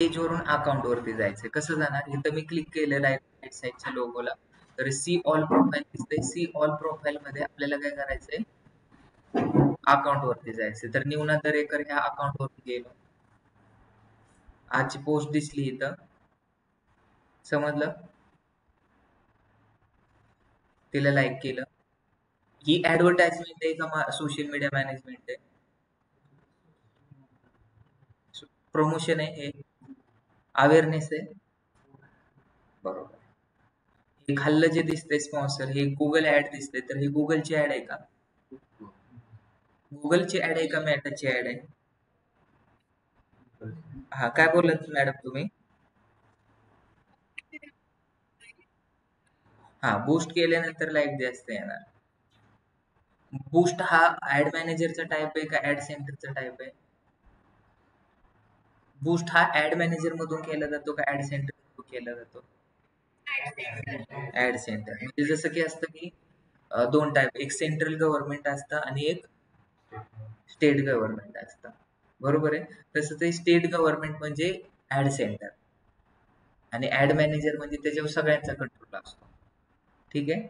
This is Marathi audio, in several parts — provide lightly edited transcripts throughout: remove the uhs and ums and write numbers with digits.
पेज वरून अकाउंट वरती जायचं. कसं जाणार? इथं मी क्लिक केलेलं आहे राईट साईडच्या लोगोला, तर सी ऑल प्रोफाईल दिसतंय. सी ऑल प्रोफाईल मध्ये आपल्याला काय करायचंय? अकाउंट वरती जायचंय. तर न्यूना दरेकर ह्या अकाउंट वरती गेलो. आजची पोस्ट दिसली इथं, समजलं? तिला लाईक केलं. ही ऍडव्हर्टाइजमेंट आहे का सोशल मीडिया मॅनेजमेंट आहे? प्रमोशन आहे, हे अवेअरनेस आहे. बरोबर. हे खाल्लं जे दिसतंय स्पॉन्सर, हे गुगल ऍड दिसते, तर ही गुगलची ऍड आहे का? गुगलची ऍड आहे का मेटाची ऍड आहे? हा, काय बोलत मॅडम तुम्ही? हा, बूस्ट केल्यानंतर लाईक जास्त येणार. बूस्ट हा ऍड मॅनेजरचा टाईप आहे का ऍड सेंटरचा टाईप आहे? बूस्ट हा ऍड मॅनेजर मधून केला जातो का ऍड सेंटर मधून केला जातो? ऍड सेंटर म्हणजे जसं की असतं की दोन टाईप, एक सेंट्रल गव्हर्नमेंट असतं आणि एक स्टेट गव्हर्नमेंट असतं. बरोबर आहे. तसं ते स्टेट गव्हर्नमेंट म्हणजे ऍड सेंटर आणि ऍड मॅनेजर म्हणजे त्याच्यावर सगळ्यांचा कंट्रोल असतो. ठीक आहे.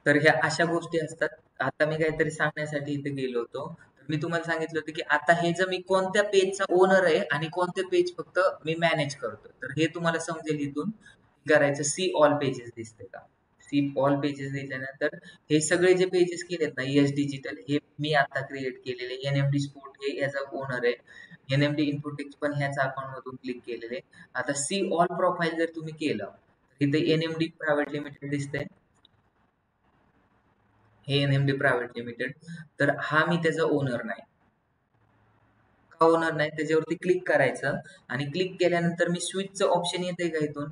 तर ह्या अशा गोष्टी असतात. आता मी काहीतरी सांगण्यासाठी इथे गेलो होतो. तर मी तुम्हाला सांगितलं होतं की आता हे जर मी कोणत्या पेजचा ओनर आहे आणि कोणते पेज फक्त मी मॅनेज करतो, तर हे तुम्हाला समजेल इथून करायचं. सी ऑल पेजेस दिसते का? सी ऑल पेजेस दिल्यानंतर हे सगळे जे पेजेस केलेत ना, एस डिजिटल हे मी आता क्रिएट केलेले, एनएमडी स्पोर्ट हे याचा ओनर आहे, एनएमडी इन्फोटेक्स पण ह्याचा अकाउंट मधून क्लिक केलेले. आता सी ऑल प्रोफाईल जर तुम्ही केलं, तर इथे एनएमडी प्रायव्हेट लिमिटेड दिसतंय, हे एनएमडी प्रायव्हेट लिमिटेड. तर हा मी त्याचा ओनर नाही. का ओनर नाही? त्याच्यावरती क्लिक करायचं आणि क्लिक केल्यानंतर मी स्विचचं ऑप्शन येते का इथून?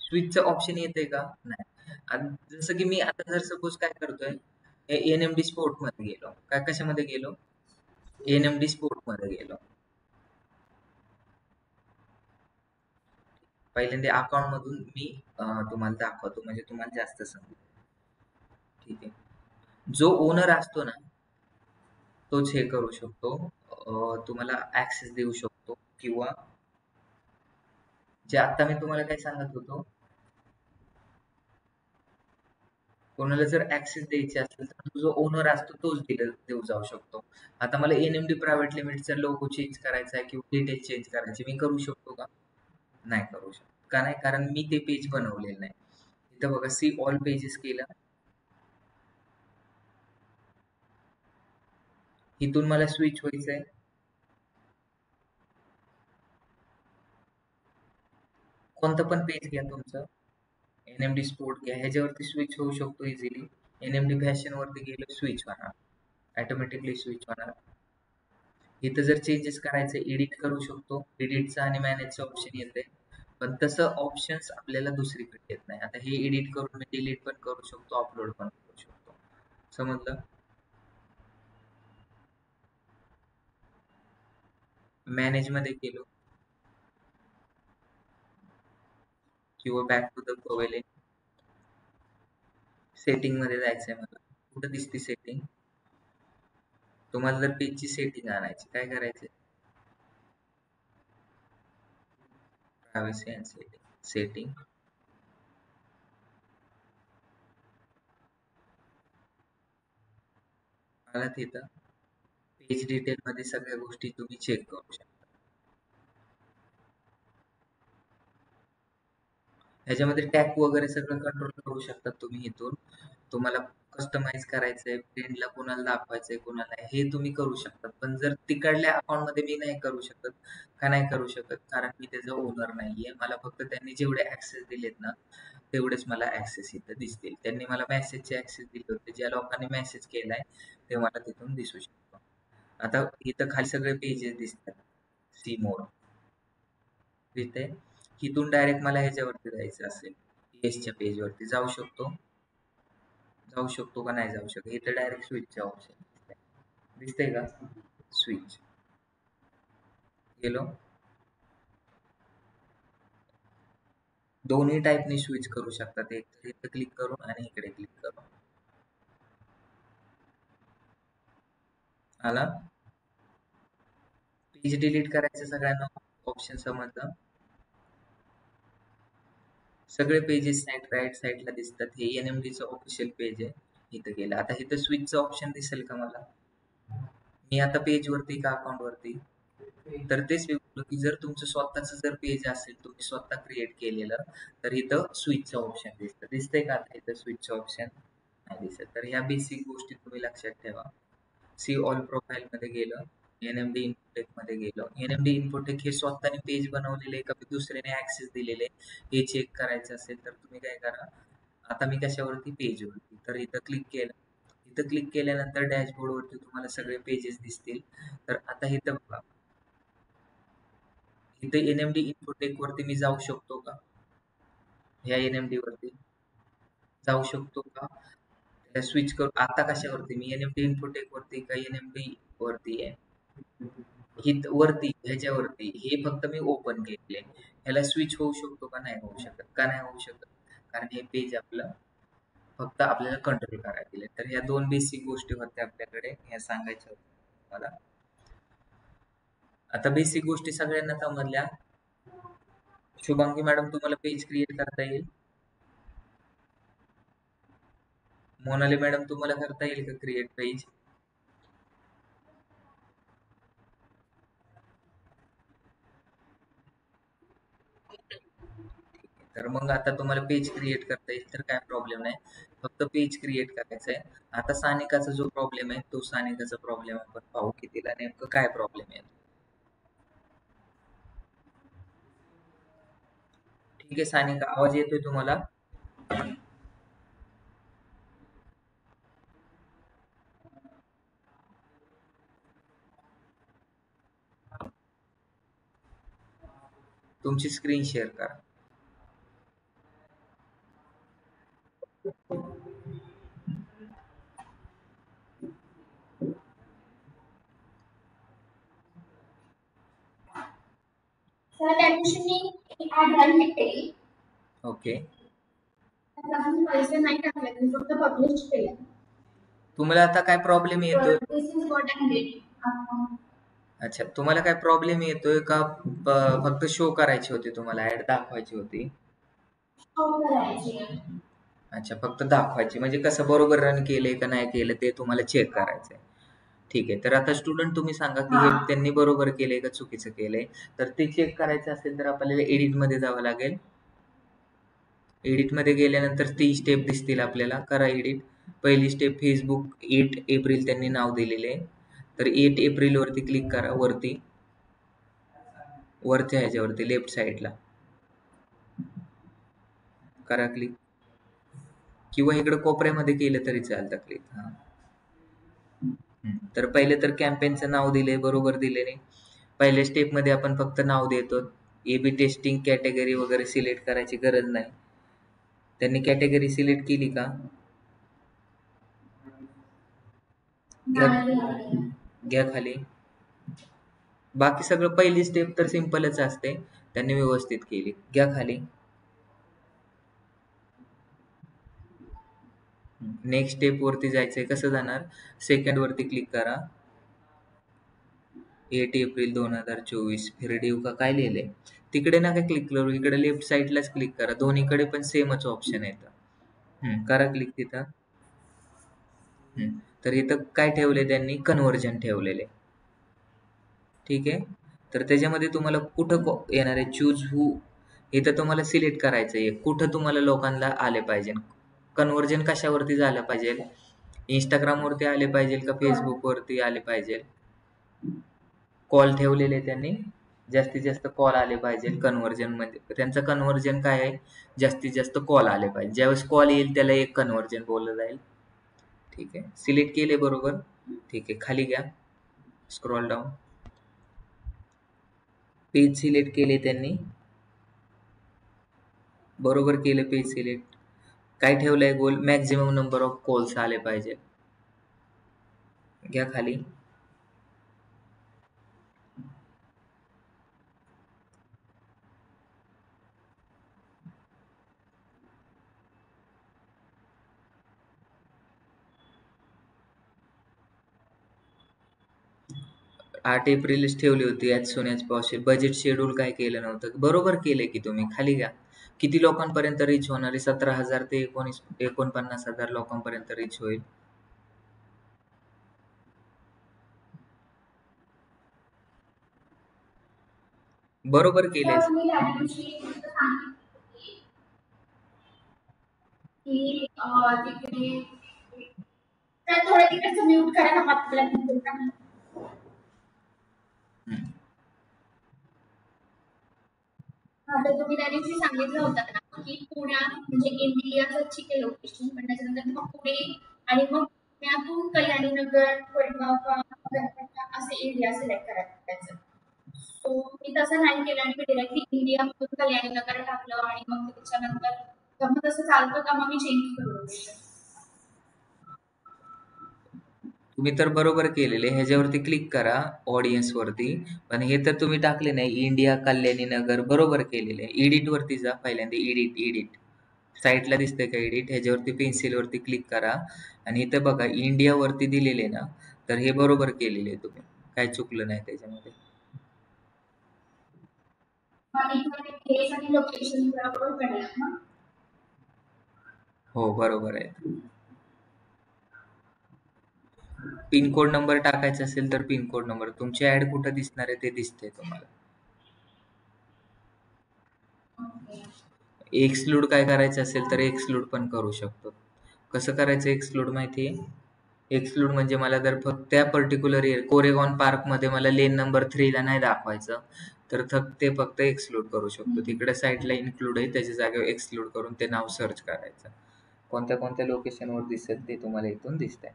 स्विचचं ऑप्शन येते का? नाही. आणि जसं की मी आता जर सपोज काय करतोय, एनएमडी स्पोर्ट मध्ये गेलो, काय कशामध्ये गेलो? एनएमडी स्पोर्ट मध्ये गेलो. पहिल्यांदा अकाउंट मधून मी तुम्हाला दाखवतो म्हणजे तुम्हाला जास्त समजेल. ठीक आहे. जो ओनर असतो ना, तोच हे करू शकतो, तुम्हाला ऍक्सेस देऊ शकतो. किंवा जे आता मी तुम्हाला काय सांगत होतो, कोणाला जर ऍक्सेस द्यायचे असेल तर जो ओनर असतो तोच देऊ जाऊ शकतो. आता मला एनएमडी प्रायव्हेट लिमिटेडचा लोगो चेंज करायचा आहे किंवा डिटेल चेंज करायचे, मी करू शकतो का? नाही करू शकतो. का नाही? कारण मी ते पेज बनवलेलं नाही. इथं बघा, सी ऑल पेजेस केलं. इथून मला स्विच व्हायचंय. कोणतं पण पेज घ्या तुमचं, एनएमडी स्पोर्ट घ्या, ह्याच्यावरती स्विच होऊ शकतो इझिली. एनएमडी फॅशन वरती गेलो, स्विच होणार, ऑटोमॅटिकली स्विच होणार. इथं जर चेंजेस करायचे, एडिट करू शकतो. एडिटचा आणि मॅनेजचा ऑप्शन येते, पण तसं ऑप्शन्स आपल्याला दुसरीकडे येत नाही. आता हे एडिट करून मी डिलीट पण करू शकतो, अपलोड पण करू शकतो. समजलं? मॅनेज मध्ये गेलो किंवा back to the profile, setting मध्ये जायचंय मला. कुठं दिसते सेटिंग? तुम्हाला जर पेजची सेटिंग आणायची, काय करायचे? प्रायव्हसी अँड सेटिंग, सेटिंग आला तिथं. पेज डिटेल मध्ये सगळ्या गोष्टी तुम्ही चेक करू शकता. ह्याच्यामध्ये टॅग वगैरे सगळं कंट्रोल करू शकता तुम्ही इथून. तुम्हाला कस्टमाइज करायचंय, फ्रेंडला कोणाला दाखवायचंय, कोणाला नाही, हे तुम्ही करू शकता. पण जर तिकडल्या अकाउंट मध्ये मी नाही करू शकत. का नाही करू शकत? कारण मी त्याचा ओनर नाहीये. मला फक्त त्यांनी जेवढे ऍक्सेस दिलेत ना, तेवढेच मला ऍक्सेस इथं दिसतील. त्यांनी मला मेसेजचे ऍक्सेस दिले होते. ज्या लोकांनी मेसेज केलाय ते मला तिथून दिसू शकतो. आता इथं खाली सगळे पेजेस दिसतात. सी मोर तिथे, इथून डायरेक्ट मला ह्याच्यावरती जायचं असेल, च्या पेज वरती जाऊ शकतो का नाही जाऊ शकतो? इथे डायरेक्ट स्विचचे ऑप्शन दिसतंय का? स्विच गेलो. दोन्ही टाईपने स्विच करू शकतात, एक तर इथे क्लिक करून आणि इकडे क्लिक करून. आला? पेज डिलीट करायचं सगळ्यांना ऑप्शन समजलं. सगळे पेजेस राईट साईडला दिसतात. हे NMDचं ऑफिशियल पेज आहे. इथं गेलं. आता इथं स्विचचं ऑप्शन दिसेल का मला? मी आता पेज वरती का अकाउंट वरती? तर तेच मी बोललो की जर तुमचं स्वतःच जर पेज असेल, तुम्ही स्वतः क्रिएट केलेलं, तर इथं स्विचचं ऑप्शन दिसतं. दिसतंय का आता इथं स्विचचं ऑप्शन? नाही दिसत. तर ह्या बेसिक गोष्टी तुम्ही लक्षात ठेवा. सी ऑल प्रोफाईल मध्ये गेलं, NMD इन्फोटेक मध्ये गेलं. NMD इन्फोटेक हे स्वतःने पेज बनवलेले का दुसऱ्याने ऍक्सेस दिलेले हे चेक करायचं असेल तर तुम्ही काय करा. आता मी कशावरती? पेज वरती. तर इथं क्लिक केलं. इथं क्लिक केल्यानंतर डॅशबोर्ड वरती तुम्हाला सगळे पेजेस दिसतील. तर आता इथं बघा, इथे NMD इन्फोटेक वरती मी जाऊ शकतो का? ह्या NMD वरती जाऊ शकतो का? त्याला स्विच करू. आता कशावरती? मी NMD इन्फोटेक वरती का NMD वरती आहे? वरती ह्याच्यावरती हे फक्त मी ओपन केले. ह्याला स्विच होऊ शकतो का? नाही होऊ शकत. का नाही होऊ शकत? कारण हे पेज आपलं फक्त आपल्याला कंट्रोल करायला दिले. तर ह्या दोन बेसिक गोष्टी होत्या आपल्याकडे, ह्या सांगायच्या होत्या मला. आता बेसिक गोष्टी सगळ्यांना समजल्या. शुभांगी मॅडम, तुम्हाला पेज क्रिएट करता येईल? मोनाली मॅडम, तुम्हाला करता येईल का क्रिएट पेज? तर मग आता तुम्हाला पेज क्रिएट करता येईल, तर काय प्रॉब्लेम नाही. फक्त पेज क्रिएट करायचं आहे. आता सानिकाचा जो प्रॉब्लेम आहे, तो सानिकाचा प्रॉब्लेम आपण पाहू की तिला नेमकं काय प्रॉब्लेम आहे. ठीक आहे सानिका, आवाज येतोय तुम्हाला? तुमची स्क्रीन शेअर करा. सर त्या दिवशी मी ऍड रन केली. ओके. अजून पैसे नाही टाकले, मी फक्त पब्लिश केलं. तुम्हाला आता काय प्रॉब्लेम येतोय? दिस इज व्हॉट आय डिड. अच्छा, तुम्हाला काय प्रॉब्लेम येतोय का? फक्त शो करायची होती, तुम्हाला ऍड दाखवायची होती? शो करायची. अच्छा, फक्त दाखवायची. म्हणजे कसं बरोबर रन केलंय का नाही केलं ते तुम्हाला चेक करायचंय. ठीक आहे. तर आता स्टुडंट तुम्ही सांगा की हे त्यांनी बरोबर केलंय का चुकीचं केलंय? तर ते चेक करायचं असेल तर आपल्याला एडिट मध्ये जावं लागेल. एडिट मध्ये गेल्यानंतर 3 स्टेप दिसतील आपल्याला. करा एडिट. पहिली स्टेप, फेसबुक 8 एप्रिल त्यांनी नाव दिलेले आहे. तर 8 एप्रिल वरती क्लिक करा. वरच्या ह्याच्यावरती लेफ्ट साईडला करा क्लिक, किंवा इकडे कोपऱ्यामध्ये केलं तरी चालतं क्लिक. हा. तर पहिले तर कॅम्पेनचं नाव दिले, बरोबर दिलेले. पहिल्या स्टेप मध्ये आपण फक्त नाव देतो. एबी टेस्टिंग कॅटेगरी वगैरे सिलेक्ट करायची गरज नाही. त्यांनी कॅटेगरी सिलेक्ट केली का? घ्या खाली. बाकी सगळं पहिली स्टेप तर सिंपलच असते, त्यांनी व्यवस्थित केली. घ्या खाली. नेक्स्ट स्टेप वरती जायचंय. कसं जाणार? सेकंड वरती क्लिक करा. 8 एप्रिल 2024 फिर डिव का काय लिहिलंय? तिकडे नका क्लिक करू, इकडे लेफ्ट साईडलाच क्लिक करा. दोन्हीकडे पण सेमच ऑप्शन येतं. करा क्लिक तिथं. तर इथं काय ठेवले त्यांनी? कन्व्हर्जन ठेवलेले. ठीक आहे. तर त्याच्यामध्ये तुम्हाला कुठं येणार आहे? चूज हू. इथं तुम्हाला सिलेक्ट करायचं आहे कुठं तुम्हाला लोकांना आले पाहिजे. कन्व्हर्जन कशावरती झालं पाहिजे? इंस्टाग्राम वरती आले पाहिजे का फेसबुक वरती आले पाहिजे? कॉल ठेवलेले त्यांनी, जास्तीत जास्त कॉल आले पाहिजे कन्व्हर्जन मध्ये. त्यांचं कन्व्हर्जन काय आहे? जास्तीत जास्त कॉल आले पाहिजे. ज्यावेळेस कॉल येईल त्याला एक कन्व्हर्जन बोललं जाईल. ठीक आहे. सिलेक्ट केले बरोबर. ठीक आहे. खाली घ्या, स्क्रॉल डाऊन. पेज सिलेक्ट केले त्यांनी, बरोबर केले पेज सिलेक्ट. काय ठेवलंय गोल? मॅक्झिमम नंबर ऑफ कॉल्स आले पाहिजे. घ्या खाली. 8 एप्रिलच ठेवली होती as soon as possible. Budget schedule काय केलं नव्हतं. बरोबर केलंय की तुम्ही. खाली घ्या. किती लोकांपर्यंत रीच होणार आहे? 17,000 ते 49,000 लोकांपर्यंत रीच होईल. बरोबर केलंय. तर मी त्या दिवशी फक्त सांगितलं की तिकडे तर थोडं तिकडचं म्यूट करा ना आपल्याला. हं. हां, तर तुम्ही त्या दिवशी सांगितलं होतं ना, की पुण्यात म्हणजे इंडियाचं ठीक आहे लोकेशन, पण त्याच्यानंतर मग पुणे आणि मग पुण्यातून कल्याणी नगर, कोरेगाव असे एरिया सिलेक्ट करायचे त्याचं. सो मी तसं नाही केलं आणि मी डायरेक्टली इंडियामधून कल्याणी नगर टाकलं आणि मग त्याच्यानंतर मग तसं चालतं का मग मी चेंज करू शकते. तुम्ही तर बरोबर केलेले. ह्याच्यावरती क्लिक करा ऑडियन्स वरती. पण हे तर तुम्ही टाकले नाही इंडिया कल्याणी नगर. बरोबर केलेले. एडिट वरती जा पहिल्यांदा. एडिट साईटला दिसतंय का एडिट? ह्याच्यावरती पेन्सिल वरती क्लिक करा आणि इथं बघा इंडिया वरती दिलेले ना, तर हे बरोबर केलेले आहे तुम्ही. काय चुकलं नाही त्याच्यामध्ये. मग इथे प्लेस आणि लोकेशन बरोबर पडलं ना. हो बरोबर आहे. पिन कोड नंबर टाकायचा असेल तर पिन कोड नंबर. तुमची ऍड कुठं दिसणार आहे ते दिसतंय तुम्हाला. एक्सक्लूड काय करायचं असेल तर एक्सक्लूड पण करू शकतो. कसं करायचं एक्सक्लूड माहिती आहे? एक्सक्लूड म्हणजे मला जर फक्त त्या पर्टिक्युलर कोरेगाव पार्कमध्ये मला लेन नंबर 3 ला नाही दाखवायचं, तर ते फक्त एक्सक्लूड करू शकतो. तिकडे साईटला इन्क्लूड आहे, त्याच्या जागेवर एक्सक्लूड करून ते नाव सर्च करायचं. कोणत्या कोणत्या लोकेशनवर दिसेल ते तुम्हाला इथून दिसतंय.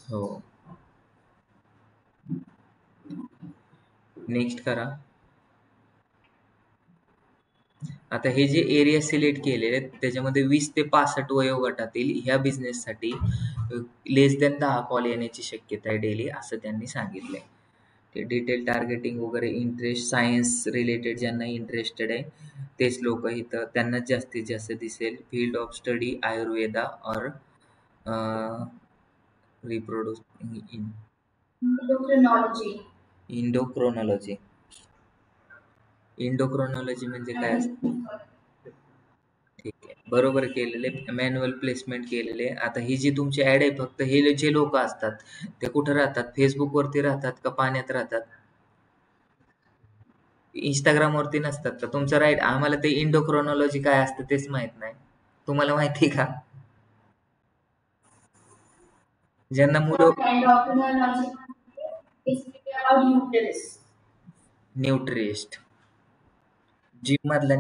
हो. नेक्स्ट करा. आता हे जे एरिया सिलेक्ट केलेले आहेत त्याच्यामध्ये 20 ते 65 वयोगटातील ह्या बिझनेससाठी लेस दॅन 10 कॉल येण्याची शक्यता आहे डेली, असं त्यांनी सांगितलंय. ते डिटेल टार्गेटिंग वगैरे इंटरेस्ट सायन्स रिलेटेड ज्यांना इंटरेस्टेड आहे तेच लोक इथं त्यांना जास्तीत जास्त दिसेल. फील्ड ऑफ स्टडी आयुर्वेदा और रिप्रोड्यूस इंडोक्रोनॉलॉजी. इंडोक्रोनॉलॉजी म्हणजे काय असतं? ठीक आहे. बरोबर केलेले. मॅन्युअल प्लेसमेंट केलेले. आता ही जी तुमची ऍड आहे फक्त हे जे लोक असतात ते कुठे राहतात? फेसबुक वरती राहतात का पाण्यात राहतात? इंस्टाग्राम वरती नसतात का? तुमचं राईट. आम्हाला ते इंडोक्रोनॉलॉजी काय असतं तेच माहित नाही. तुम्हाला माहिती का? ज्यांना मुलं न्यूट्रिस्ट जिम मधला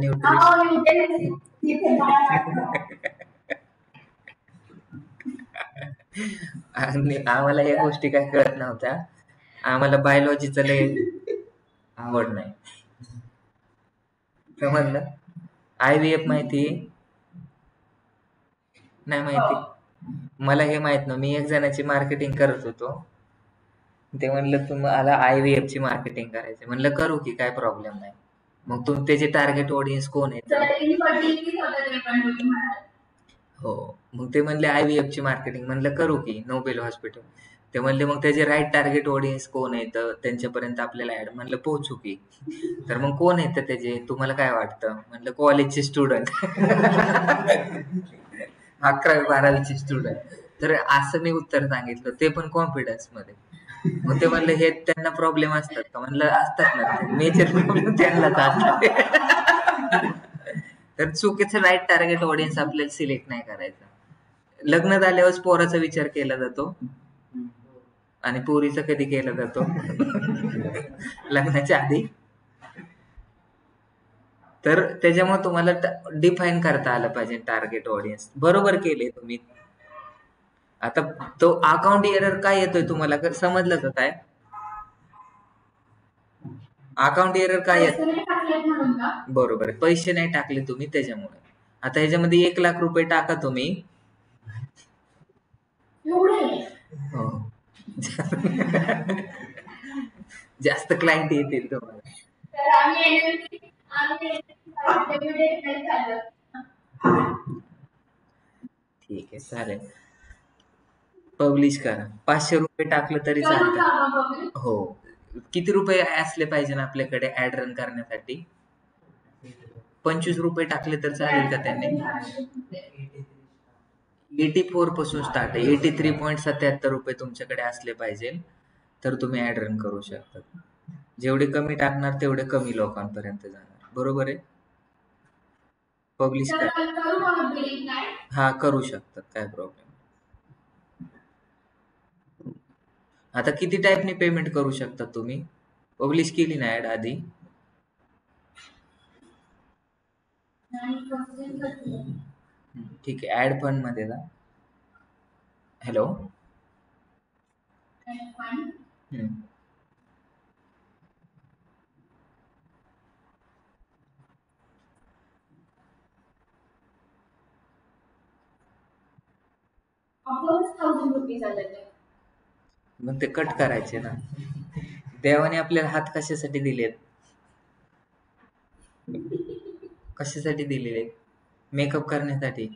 आणि आम्हाला या गोष्टी काय कळत नव्हत्या. आम्हाला बायोलॉजीचं लय आवड नाही. समजलं? IVF माहिती? नाही माहिती. मला हे माहित नव्हतं. मी एक जणाची मार्केटिंग करत होतो. ते म्हणलं तुम्हाला IVF ची मार्केटिंग करायची. म्हणलं करू की काय प्रॉब्लेम नाही. मग त्याचे टार्गेट ऑडियन्स कोण आहे? हो. मग ते म्हणले IVF ची मार्केटिंग. म्हणलं करू की नोबेल हॉस्पिटल. ते म्हणले मग त्याचे राईट टार्गेट ऑडियन्स कोण आहेत त्यांच्यापर्यंत आपल्याला ऍड. म्हणलं पोहोचू की. तर मग कोण येतं त्याचे? तुम्हाला काय वाटतं? म्हणलं कॉलेजचे स्टुडंट. 11वी-12वीचे स्टुडंट. तर असं मी उत्तर सांगितलं. ते पण कॉन्फिडन्स मध्ये. मग ते म्हणले हे त्यांना प्रॉब्लेम असतात का? म्हणलं असतात ना. मेजर प्रॉब्लेम त्यांनाच असतात. तर चुकीचं राईट टार्गेट ऑडियन्स आपल्याला सिलेक्ट नाही करायचं. लग्न झाल्यावर पोराचा विचार केला जातो आणि पोरीचा कधी केला जातो? लग्नाच्या आधी. तर त्याच्यामुळे तुम्हाला डिफाईन करता आलं पाहिजे टार्गेट ऑडियन्स. बरोबर केले तुम्ही. आता तो अकाउंट एरर काय येतोय तुम्हाला समजलं का काय? अकाउंट एरर काय येत? बरोबर आहे. पैसे नाही टाकले तुम्ही त्याच्यामुळे. आता ह्याच्यामध्ये 1,00,000 रुपये टाका तुम्ही. हो. जास्त क्लायंट येतील तुम्हाला. ठीक आहे चालेल. पब्लिश करा. 500 रुपये टाकलं तरी करू चालतं. का publish? हो. किती रुपये असले पाहिजे ना आपल्याकडे ऍड रन करण्यासाठी? 25 रुपये टाकले तर चालेल का त्यांनी? 84 पासून स्टार्ट आहे. 83.77 रुपये तुमच्याकडे असले पाहिजे तर तुम्ही ऍड रन करू शकता. जेवढे कमी टाकणार तेवढे कमी लोकांपर्यंत जाणार. बरोबर आहे? पब्लिश तर करा. करू का बिलिंग काय? हा करू शकतात, काय प्रॉब्लेम. आता किती टाईपने पेमेंट करू शकता तुम्ही? पब्लिश केली ना ऍड आधी? नाही प्रोसेसिंग करते. ठीक आहे. ऍड फंड मध्ये जा. हॅलो. Fund. ऑफकोर्स 1000 रुपीज आले ते. मग ते कट करायचे ना. देवाने आपल्याला हात कशासाठी दिलेत? कशासाठी दिलेले? मेकअप करण्यासाठी.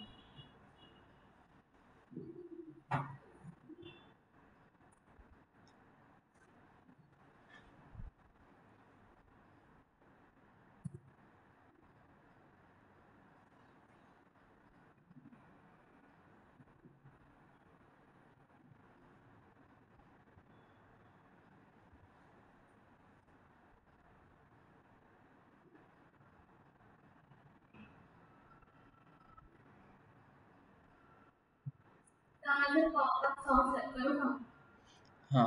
माझं पॉपअप सॉन्ग करू का? हा.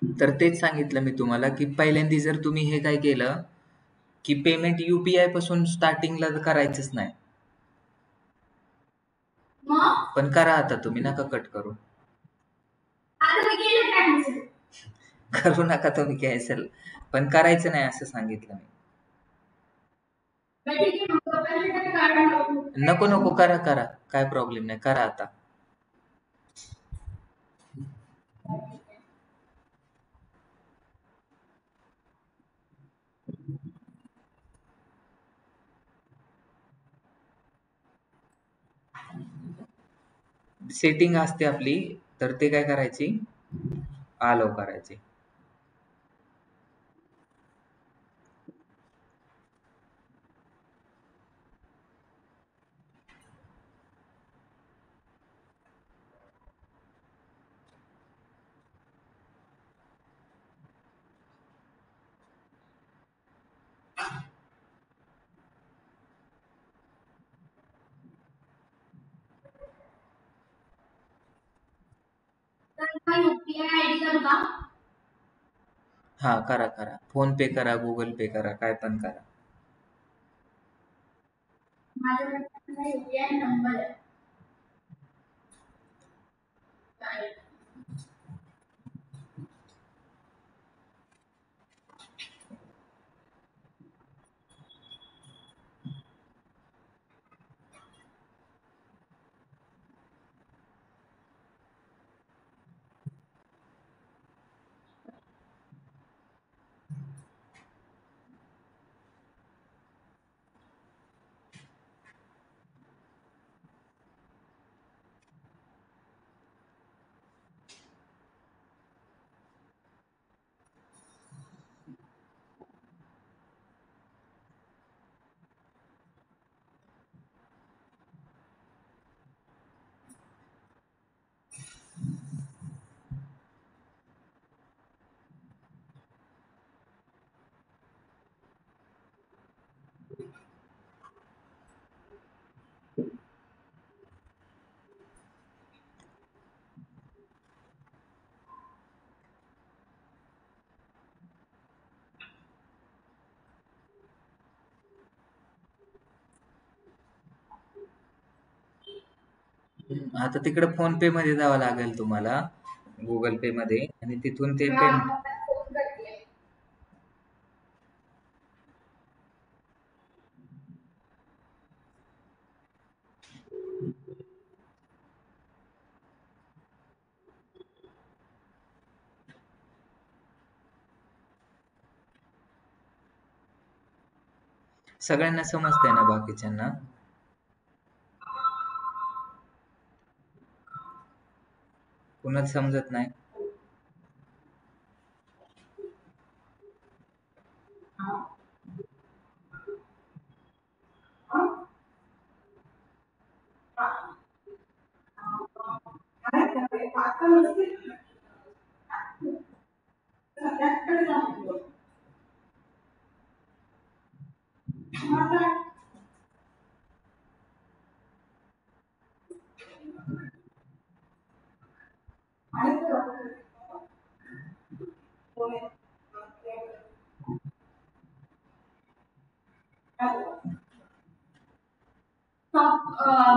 तर तेच सांगितलं मी तुम्हाला की पहिल्यांदा जर तुम्ही हे काय केलं की पेमेंट युपीआय पासून स्टार्टिंगला करायचंच नाही. मग पण करा आता तुम्ही, नका कट करू. आता मी केलं कॅन्सल. करू नका तुम्ही कॅन्सल, पण करायचं नाही असं सांगितलं मी. ठीक आहे मग पैसे काढून टाकू. नको नको, करा करा, काय प्रॉब्लेम नाही, करा आता. सेटिंग असते आपली, तर ते काय करायची, अलाउ करायची. तर UPI आयडी करू का? हा करा करा, फोन पे करा, गुगल पे करा, काय पण करा. माझ्याकडे UPI नंबर आहे. आता तिकडे फोन पे मध्ये जावं लागेल तुम्हाला, गुगल पे मध्ये, आणि तिथून ते हा, पेमेंट. फोन करते. सगळ्यांना समजतंय ना बाकीच्यांना? कुणाच समजत नाही.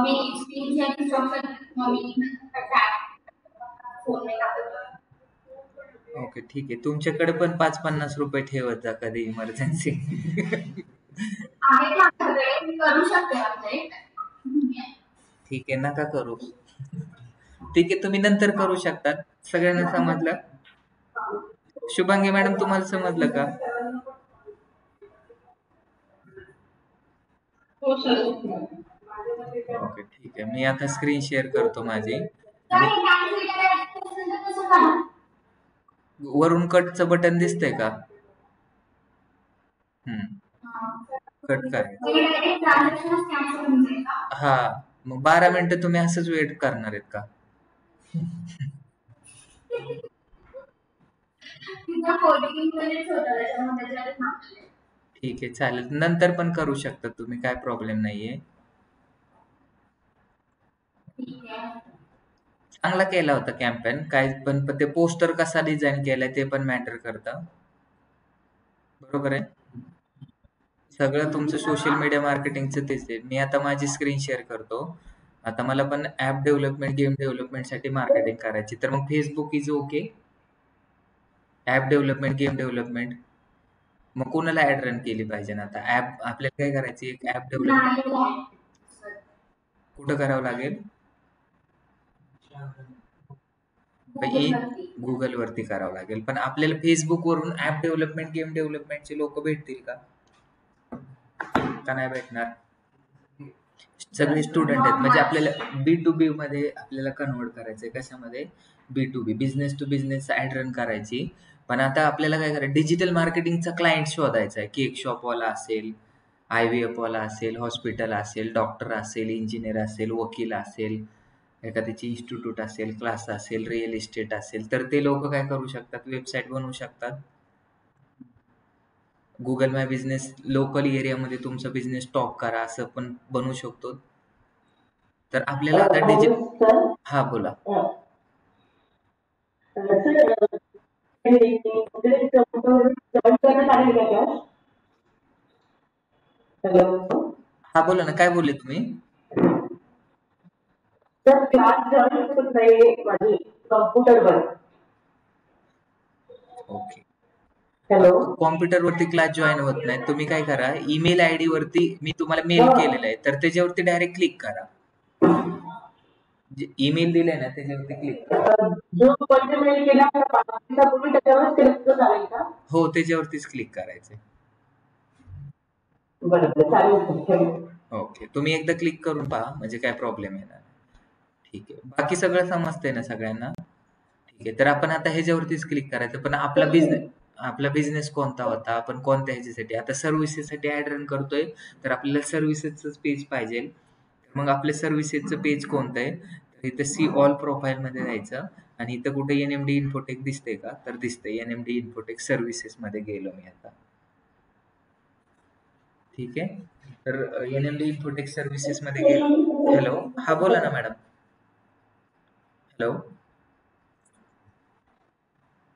मी स्क्रीन शेअरिंग स्टॉप मग मी फोन नाही टाकत. ओके ठीक आहे. तुमच्याकडे पण 5-50 रुपये ठेवत जा कधी इमर्जन्सी. आहे का आपल्याकडे? मी करू शकते अपडेट. ठीक आहे, नका करू. ठीक आहे, तुम्ही नंतर करू शकता. सगळ्यांना समजलं? शुभांगी मॅडम, तुम्हाला समजलं का? हो सर. ओके ठीक आहे. मी आता स्क्रीन शेअर करतो माझी. आणि काय बँक करायचं असेल तर कसं करा? वरून कटचं बटन दिसतंय का? कट करायचं. डायरेक्ट ट्रान्झॅक्शनच कॅन्सल होऊन जाईल का? हा, मग 12 मिनिटं तुम्ही असंच वेट करणार आहेत का? तिथं 14 मिनिट्स होतं त्याच्यामध्ये त्याच्यात थांबले. ठीक आहे, चालेल. नंतर पण करू शकता तुम्ही, काय प्रॉब्लेम नाहीये. ठीक आहे. चांगला केला होता कॅम्पेन. काय पण ते पोस्टर कसा डिझाईन केलाय ते पण मॅटर करतं. बरोबर आहे? सगळं तुमचं सोशल मीडिया मार्केटिंगचं तेच आहे. मी आता माझी स्क्रीन शेअर करतो. आता मला पण ॲप डेव्हलपमेंट, गेम डेव्हलपमेंटसाठी मार्केटिंग करायची. तर मग Facebook is okay. App development, game development. मग कोणाला ॲड रन केली पाहिजे ना आता? ॲप आपल्याला काय करायची? एक ॲप डेव्हलपमेंट नाही आहे. कुठं करावं लागेल? गुगलवरती. गुगलवरती करावं लागेल. पण आपल्याला फेसबुकवरून ॲप डेव्हलपमेंट, गेम डेव्हलपमेंटचे लोक भेटतील का? का नाही भेटणार? सगळे स्टुडंट आहेत. म्हणजे आपल्याला B2B मध्ये आपल्याला कन्व्हर्ट करायचंय. कशामध्ये? B2B, business to business ad run करायची. पण आता आपल्याला काय करायचं? डिजिटल मार्केटिंगचा क्लायंट शोधायचा आहे. केक शॉपवाला असेल, IVF वाला असेल, हॉस्पिटल असेल, डॉक्टर असेल, इंजिनियर असेल, वकील असेल, एखाद्याची इन्स्टिट्यूट असेल, क्लास असेल, रिअल इस्टेट असेल, तर ते लोक काय करू शकतात? वेबसाईट बनवू शकतात. गुगल माय बिझनेस लोकल एरियामध्ये तुमचा बिझनेस टॉप करा असं पण बनवू शकतो. तर आपल्याला आता हा बोला. हा बोला ना, काय बोलले तुम्ही? सर क्लास जॉईन होत नाही माझी कॉम्प्युटरवर. ओके. हॅलो. कॉम्प्युटरवरती क्लास जॉईन होत नाही. तुम्ही काय करा, ईमेल आयडी वरती मी तुम्हाला मेल केलेला आहे, तर त्याच्यावरती डायरेक्ट क्लिक करा. जे ईमेल दिलाय ना त्याच्यावरती क्लिक करा. जो पहिले मेल केला त्या 5 मिनिटापूर्वी त्याच्यावरच क्लिक चालेल का? हो, त्याच्यावरतीच क्लिक करायचंय. बरं बरं, चालेल. ओके, तुम्ही एकदा क्लिक करून पहा, म्हणजे काय प्रॉब्लेम येणार. ठीक आहे. बाकी सगळं समजतंय ना सगळ्यांना? ठीक आहे. तर आपण आता ह्याच्यावरतीच क्लिक करायचं. पण आपला बिझनेस कोणता होता? आपण कोणत्या ह्याच्यासाठी? आता सर्व्हिसेससाठी ॲड रन करतोय, तर आपल्याला सर्व्हिसेसचंच पेज पाहिजे. मग आपल्या सर्व्हिसेसचं पेज कोणतं आहे? तर इथं सी ऑल प्रोफाईलमध्ये जायचं आणि इथं कुठे NMD इन्फोटेक दिसतंय का? तर दिसतंय. NMD इन्फोटेक सर्व्हिसेसमध्ये गेलो मी आता. ठीक आहे. तर NMD इन्फोटेक सर्व्हिसेसमध्ये गेलो. हॅलो, हा बोला ना मॅडम. हॅलो.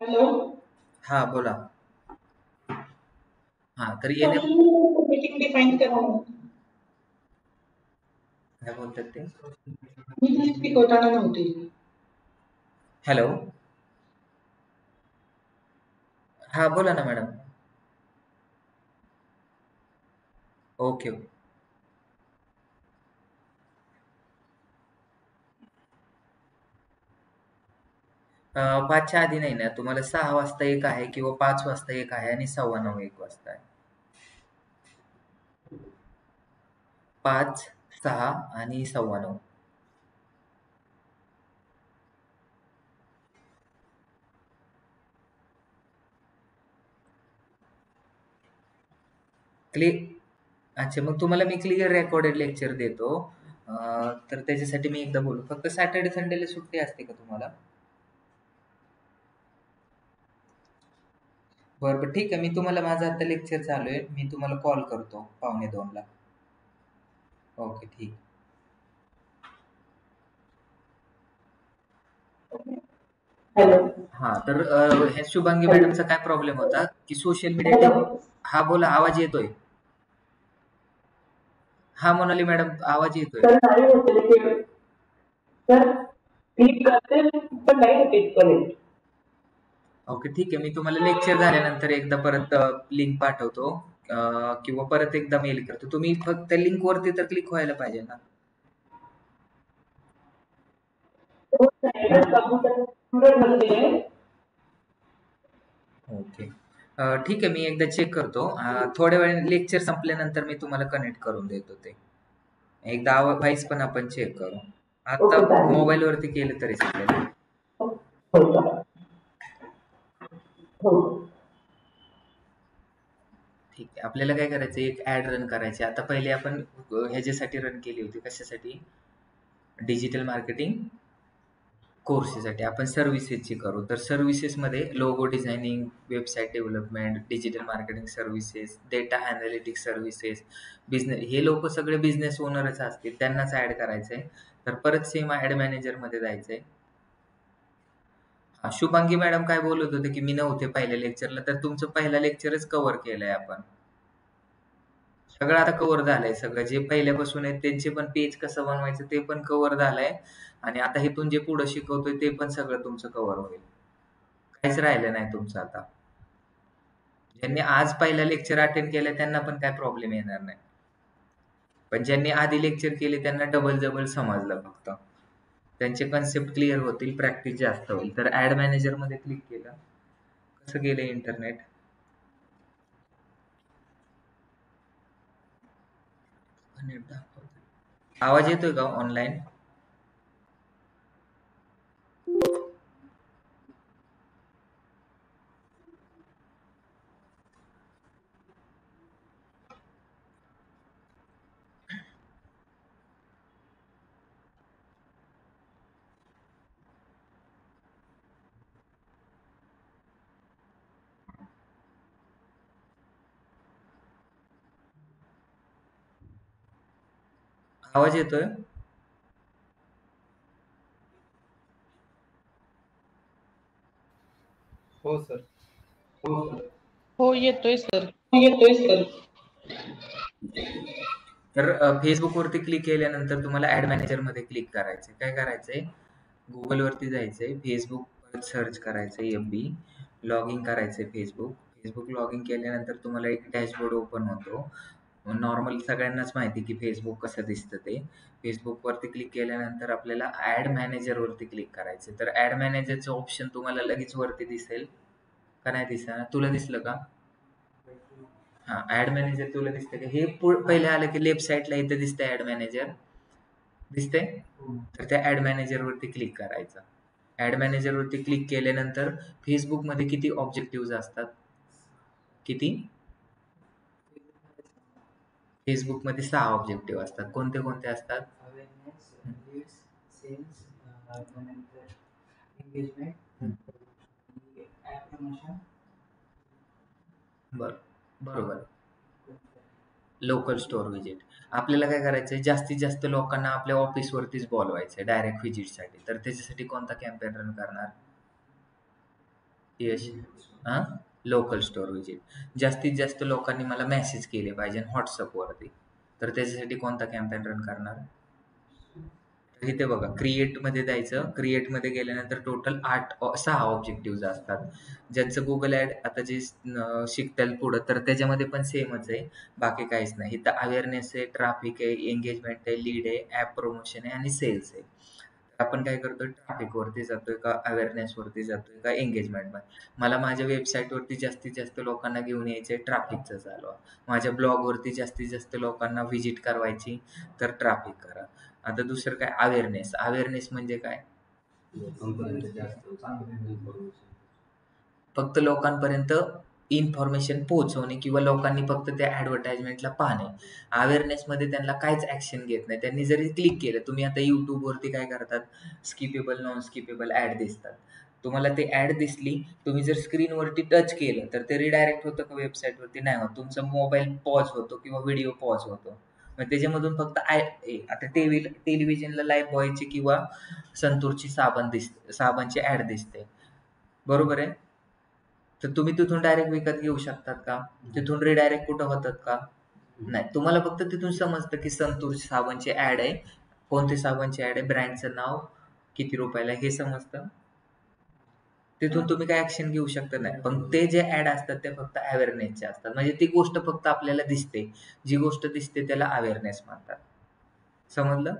हॅलो. हा बोला. हा, तर मीटिंग डिफाईन करा. काय बोलतात ते? मी शिकवताना नव्हती. हॅलो. हा बोला ना मॅडम. ओके. 5च्या आधी नाही ना. तुम्हाला 6 वाजता एक आहे किंवा 5 वाजता एक आहे आणि 9:15 एक वाजता आहे. 5, 6 आणि 9:15. अच्छा, मग तुम्हाला मी क्लिअर रेकॉर्डेड लेक्चर देतो. तर त्याच्यासाठी मी एकदा बोलू. फक्त सॅटर्डे संडेला सुट्टी असते का तुम्हाला? बरं ठीक आहे. मी तुम्हाला माझं आता लेक्चर चालू आहे. मी तुम्हाला कॉल करतो 1:45ला. ओके ठीक. हॅलो. हा तर ह्या शुभांगी मॅडमचा काय प्रॉब्लेम होता की सोशल मीडिया हॅलो. हा बोला, आवाज येतोय. हा मोनाली मॅडम, आवाज येतोय. सर नाही होते ते. सर क्लिक करते पण नाही होते कनेक्ट. ओके ठीक आहे. मी तुम्हाला लेक्चर झाल्यानंतर एकदा परत लिंक पाठवतो किंवा परत एकदा मेल करतो. तुम्ही फक्त लिंक वरती तर क्लिक व्हायला पाहिजे ना. Computer okay. ठीक आहे. मी एकदा चेक करतो. थोड्या वेळाने लेक्चर संपल्यानंतर मी तुम्हाला कनेक्ट करून देतो ते. एकदा व्हॉइस पण आपण चेक करू. आता ओके चालेल. मोबाईल वरती केलं तरी चालेल. हो चालेल. हो. ठीक आहे. आपल्याला काय करायचं, एक ऍड रन करायची. आता पहिले आपण ह्याच्यासाठी रन केली होती. कशासाठी? डिजिटल मार्केटिंग कोर्सेसाठी. आपण सर्व्हिसेसची करू. तर सर्व्हिसेसमध्ये logo designing, website development, digital marketing services, data analytics services, business, हे लोक सगळे बिझनेस ओनरच असतील, त्यांनाच ऍड करायचंय. तर परत सेम ऍड मॅनेजरमध्ये जायचंय. शुभांगी मॅडम काय बोलत होते की मी नव्हते पहिल्या लेक्चरला, तर तुमचं पहिला लेक्चरच कव्हर केलंय आपण. सगळं आता कव्हर झालंय. सगळं जे पहिल्यापासून आहे त्यांचे पण पेज कसं बनवायचं ते पण कव्हर झालंय. आणि आता इथून जे पुढे शिकवतोय ते पण सगळं तुमचं कव्हर होईल. काहीच राहिलं नाही तुमचं आता. ज्यांनी आज पहिला लेक्चर अटेंड केलं त्यांना पण काय प्रॉब्लेम येणार नाही. पण ज्यांनी आधी लेक्चर केले त्यांना डबल डबल समजलं फक्त. त्यांचे कन्सेप्ट क्लिअर होतील, प्रॅक्टिस जास्त होईल. तर ऍड मॅनेजर मध्ये क्लिक केलं. कसं गेलं इंटरनेट? आवाज येतोय का ऑनलाईन? आवाज येतोय? हो सर. हो येतोय सर. येतोय सर. तर फेसबुक वरती क्लिक केल्यानंतर तुम्हाला ऍड मॅनेजर मध्ये क्लिक करायचंय. काय करायचंय? गुगल वरती जायचंय, फेसबुक परत सर्च करायचंय, FB लॉग इन करायचंय. फेसबुक लॉग इन केल्यानंतर तुम्हाला एक डॅशबोर्ड ओपन होतो. नॉर्मल सगळ्यांनाच माहिती की फेसबुक कसं दिसतं ते. फेसबुक वरती क्लिक केल्यानंतर आपल्याला ऍड मॅनेजर वरती क्लिक करायचं. तर ऍड मॅनेजरचं ऑप्शन तुम्हाला लगेच वरती दिसेल का नाही दिसणार? तुला दिसलं का? हा, ऍड मॅनेजर तुला दिसतंय का? हे पहिले आलं की लेफ्ट साईडला इथं दिसतंय ऍड मॅनेजर. दिसतंय? तर त्या ऍड मॅनेजर वरती क्लिक करायचं. ऍड मॅनेजर वरती क्लिक केल्यानंतर फेसबुक मध्ये किती ऑब्जेक्टिव्ह असतात? किती? फेसबुक मध्ये 6 ऑब्जेक्टिव्ह असतात. कोणते कोणते असतात? अवेअरनेस, लीड्स, सेल्स, त्यानंतर एंगेजमेंट, हम्म. ॲप प्रमोशन, बरोबर. Local store visit. आपल्याला काय करायचंय, जास्तीत जास्त लोकांना आपल्या ऑफिस वरतीच बोलवायचंय डायरेक्ट व्हिजिटसाठी. तर त्याच्यासाठी कोणता कॅम्पेन रन करणार? यश, हा, लोकल स्टोअर व्हिजिट. जास्तीत जास्त लोकांनी मला मेसेज केले पाहिजे व्हॉट्सअप वरती. तर त्याच्यासाठी कोणता कॅम्पेन रन करणार? तर इथे बघा, क्रिएट मध्ये जायचं. क्रिएट मध्ये गेल्यानंतर टोटल 6 ऑब्जेक्टिव्ह असतात. ज्यांचं गुगल ऍड आता जे शिकताल पुढं, तर त्याच्यामध्ये पण सेमच आहे. बाकी काहीच नाही. इथं अवेअरनेस आहे, ट्रॅफिक आहे, एंगेजमेंट आहे, लीड आहे, ऍप प्रमोशन आहे आणि सेल्स आहे. आपण काय करतोय, ट्रॅफिक वरती जातोय का अवेअरनेस वरती जातोय का एंगेजमेंट मध्ये? मला माझ्या वेबसाईट वरती जास्तीत जास्त लोकांना घेऊन यायचंय, ट्रॅफिकचं चालवा. माझ्या ब्लॉग वरती जास्तीत जास्त लोकांना व्हिजिट करवायची, तर ट्रॅफिक करा. आता दुसरं काय? अवेअरनेस. अवेअरनेस म्हणजे काय? फक्त लोकांपर्यंत इन्फॉर्मेशन पोहोचवणे किंवा लोकांनी फक्त त्या ॲडव्हर्टाइजमेंटला पाहणे. अवेअरनेसमध्ये त्यांना काहीच ॲक्शन घेत नाही. त्यांनी जरी क्लिक केलं, तुम्ही आता YouTubeवरती काय करतात, स्किपेबल, नॉन स्किपेबल ॲड दिसतात. तुम्हाला ते ॲड दिसली, तुम्ही जर स्क्रीनवरती टच केलं तर ते रिडायरेक्ट होतं का वेबसाईटवरती? नाही होत. तुमचा मोबाईल पॉज होतो किंवा व्हिडिओ पॉज होतो. मग त्याच्यामधून फक्त आता टेलिव्हिजनला लाईफ बॉयची किंवा संतूरची साबणची ॲड दिसते, बरोबर आहे? तर तुम्ही तिथून डायरेक्ट विकत घेऊ शकतात का? तिथून रिडायरेक्ट कुठं होतात का? नाही. तुम्हाला फक्त तिथून समजतं की संतूर साबणची ॲड आहे, कोणती साबणची ॲड आहे, ब्रँडचं नाव, किती रुपयाला, हे समजतं. तिथून तुम्ही काय ॲक्शन घेऊ शकता नाही. पण ते जे ॲड असतात ते फक्त अवेअरनेसचे असतात. म्हणजे ती गोष्ट फक्त आपल्याला दिसते. जी गोष्ट दिसते त्याला अवेअरनेस म्हणतात. समजलं?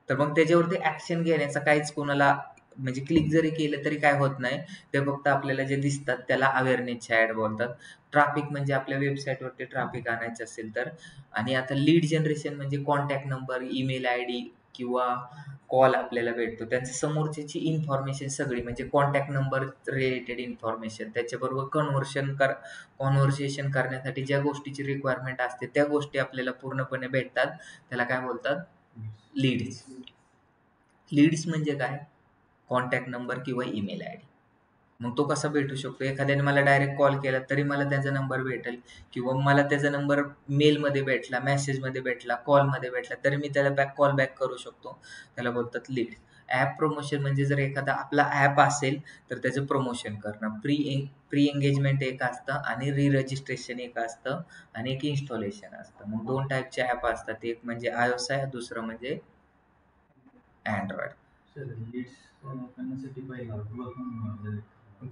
तर मग त्याच्यावरती ॲक्शन घेण्याचा काहीच कोणाला, म्हणजे क्लिक जरी केलं तरी काय होत नाही. ते फक्त आपल्याला जे दिसतात त्याला अवेअरनेसचे ॲड बोलतात. ट्रॅफिक म्हणजे आपल्या वेबसाईटवरती ट्रॅफिक आणायचं असेल तर. आणि आता लीड जनरेशन म्हणजे कॉन्टॅक्ट नंबर, ईमेल आयडी किंवा कॉल आपल्याला भेटतो. त्यांच्या समोरच्याची इन्फॉर्मेशन सगळी, म्हणजे कॉन्टॅक्ट नंबर रिलेटेड इन्फॉर्मेशन, त्याच्याबरोबर कॉन्व्हर्सेशन करण्यासाठी ज्या गोष्टीची रिक्वायरमेंट असते त्या गोष्टी आपल्याला पूर्णपणे भेटतात. त्याला काय बोलतात? लीड्स. लीड्स म्हणजे काय? कॉन्टॅक्ट नंबर किंवा ईमेल आयडी. मग तो कसा भेटू शकतो? एखाद्याने मला डायरेक्ट कॉल केला तरी मला त्याचा नंबर भेटेल, किंवा मला त्याचा नंबर मेलमध्ये भेटला, मेसेजमध्ये भेटला, कॉलमध्ये भेटला तरी मी त्याला कॉल बॅक करू शकतो. त्याला बोलतात लीड. ॲप प्रमोशन म्हणजे जर एखादा आपला ॲप असेल तर त्याचं प्रमोशन करणं. प्री एंगेजमेंट एक असतं आणि रजिस्ट्रेशन एक असतं आणि एक इन्स्टॉलेशन असतं. मग 2 टाईपचे ॲप असतात. एक म्हणजे iOS आहे, दुसरं म्हणजे अँड्रॉइड.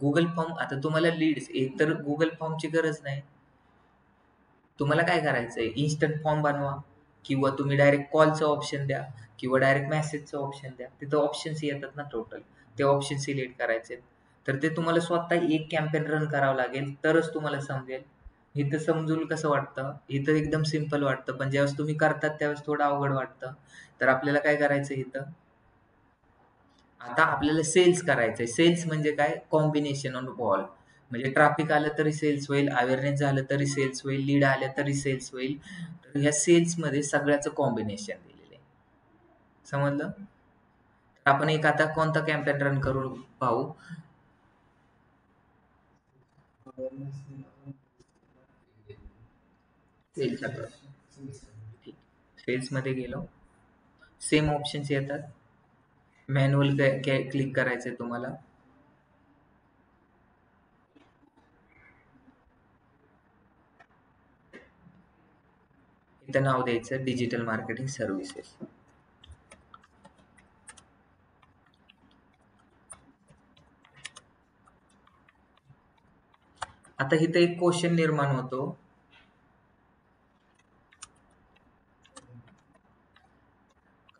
गुगल फॉर्म, आता तुम्हाला लीड्स, एक तर गुगल फॉर्मची गरज नाही. तुम्हाला काय करायचंय, इन्स्टंट फॉर्म बनवा किंवा तुम्ही डायरेक्ट कॉलचं ऑप्शन द्या किंवा डायरेक्ट मेसेजचं ऑप्शन द्या. तिथं ऑप्शन्स येतात ना टोटल, ते ऑप्शन सिलेक्ट करायचे. तर ते तुम्हाला स्वतः एक कॅम्पेन रन करावं लागेल तरच तुम्हाला समजेल. इथं समजून कसं वाटतं, इथं एकदम सिम्पल वाटतं, पण ज्यावेळेस तुम्ही करतात त्यावेळेस थोडं अवघड वाटतं. तर आपल्याला काय करायचं इथं, आता आपल्याला सेल्स करायचंय. सेल्स म्हणजे काय? Combination on all. म्हणजे ट्रॅफिक आलं तरी सेल्स होईल, अवेअरनेस झालं तरी सेल्स होईल, लीड आल्या तरी सेल्स होईल. तर ह्या सेल्समध्ये सगळ्याचं कॉम्बिनेशन दिलेलं आहे. समजलं? तर आपण एक आता कोणता कॅम्पेन रन करून पाहू. सेल्समध्ये गेलो, सेम ऑप्शन्स येतात. मॅन्युअल क्लिक करायचंय तुम्हाला. इथं नाव द्यायचं डिजिटल मार्केटिंग सर्व्हिसेस. आता इथं एक क्वेश्चन निर्माण होतो,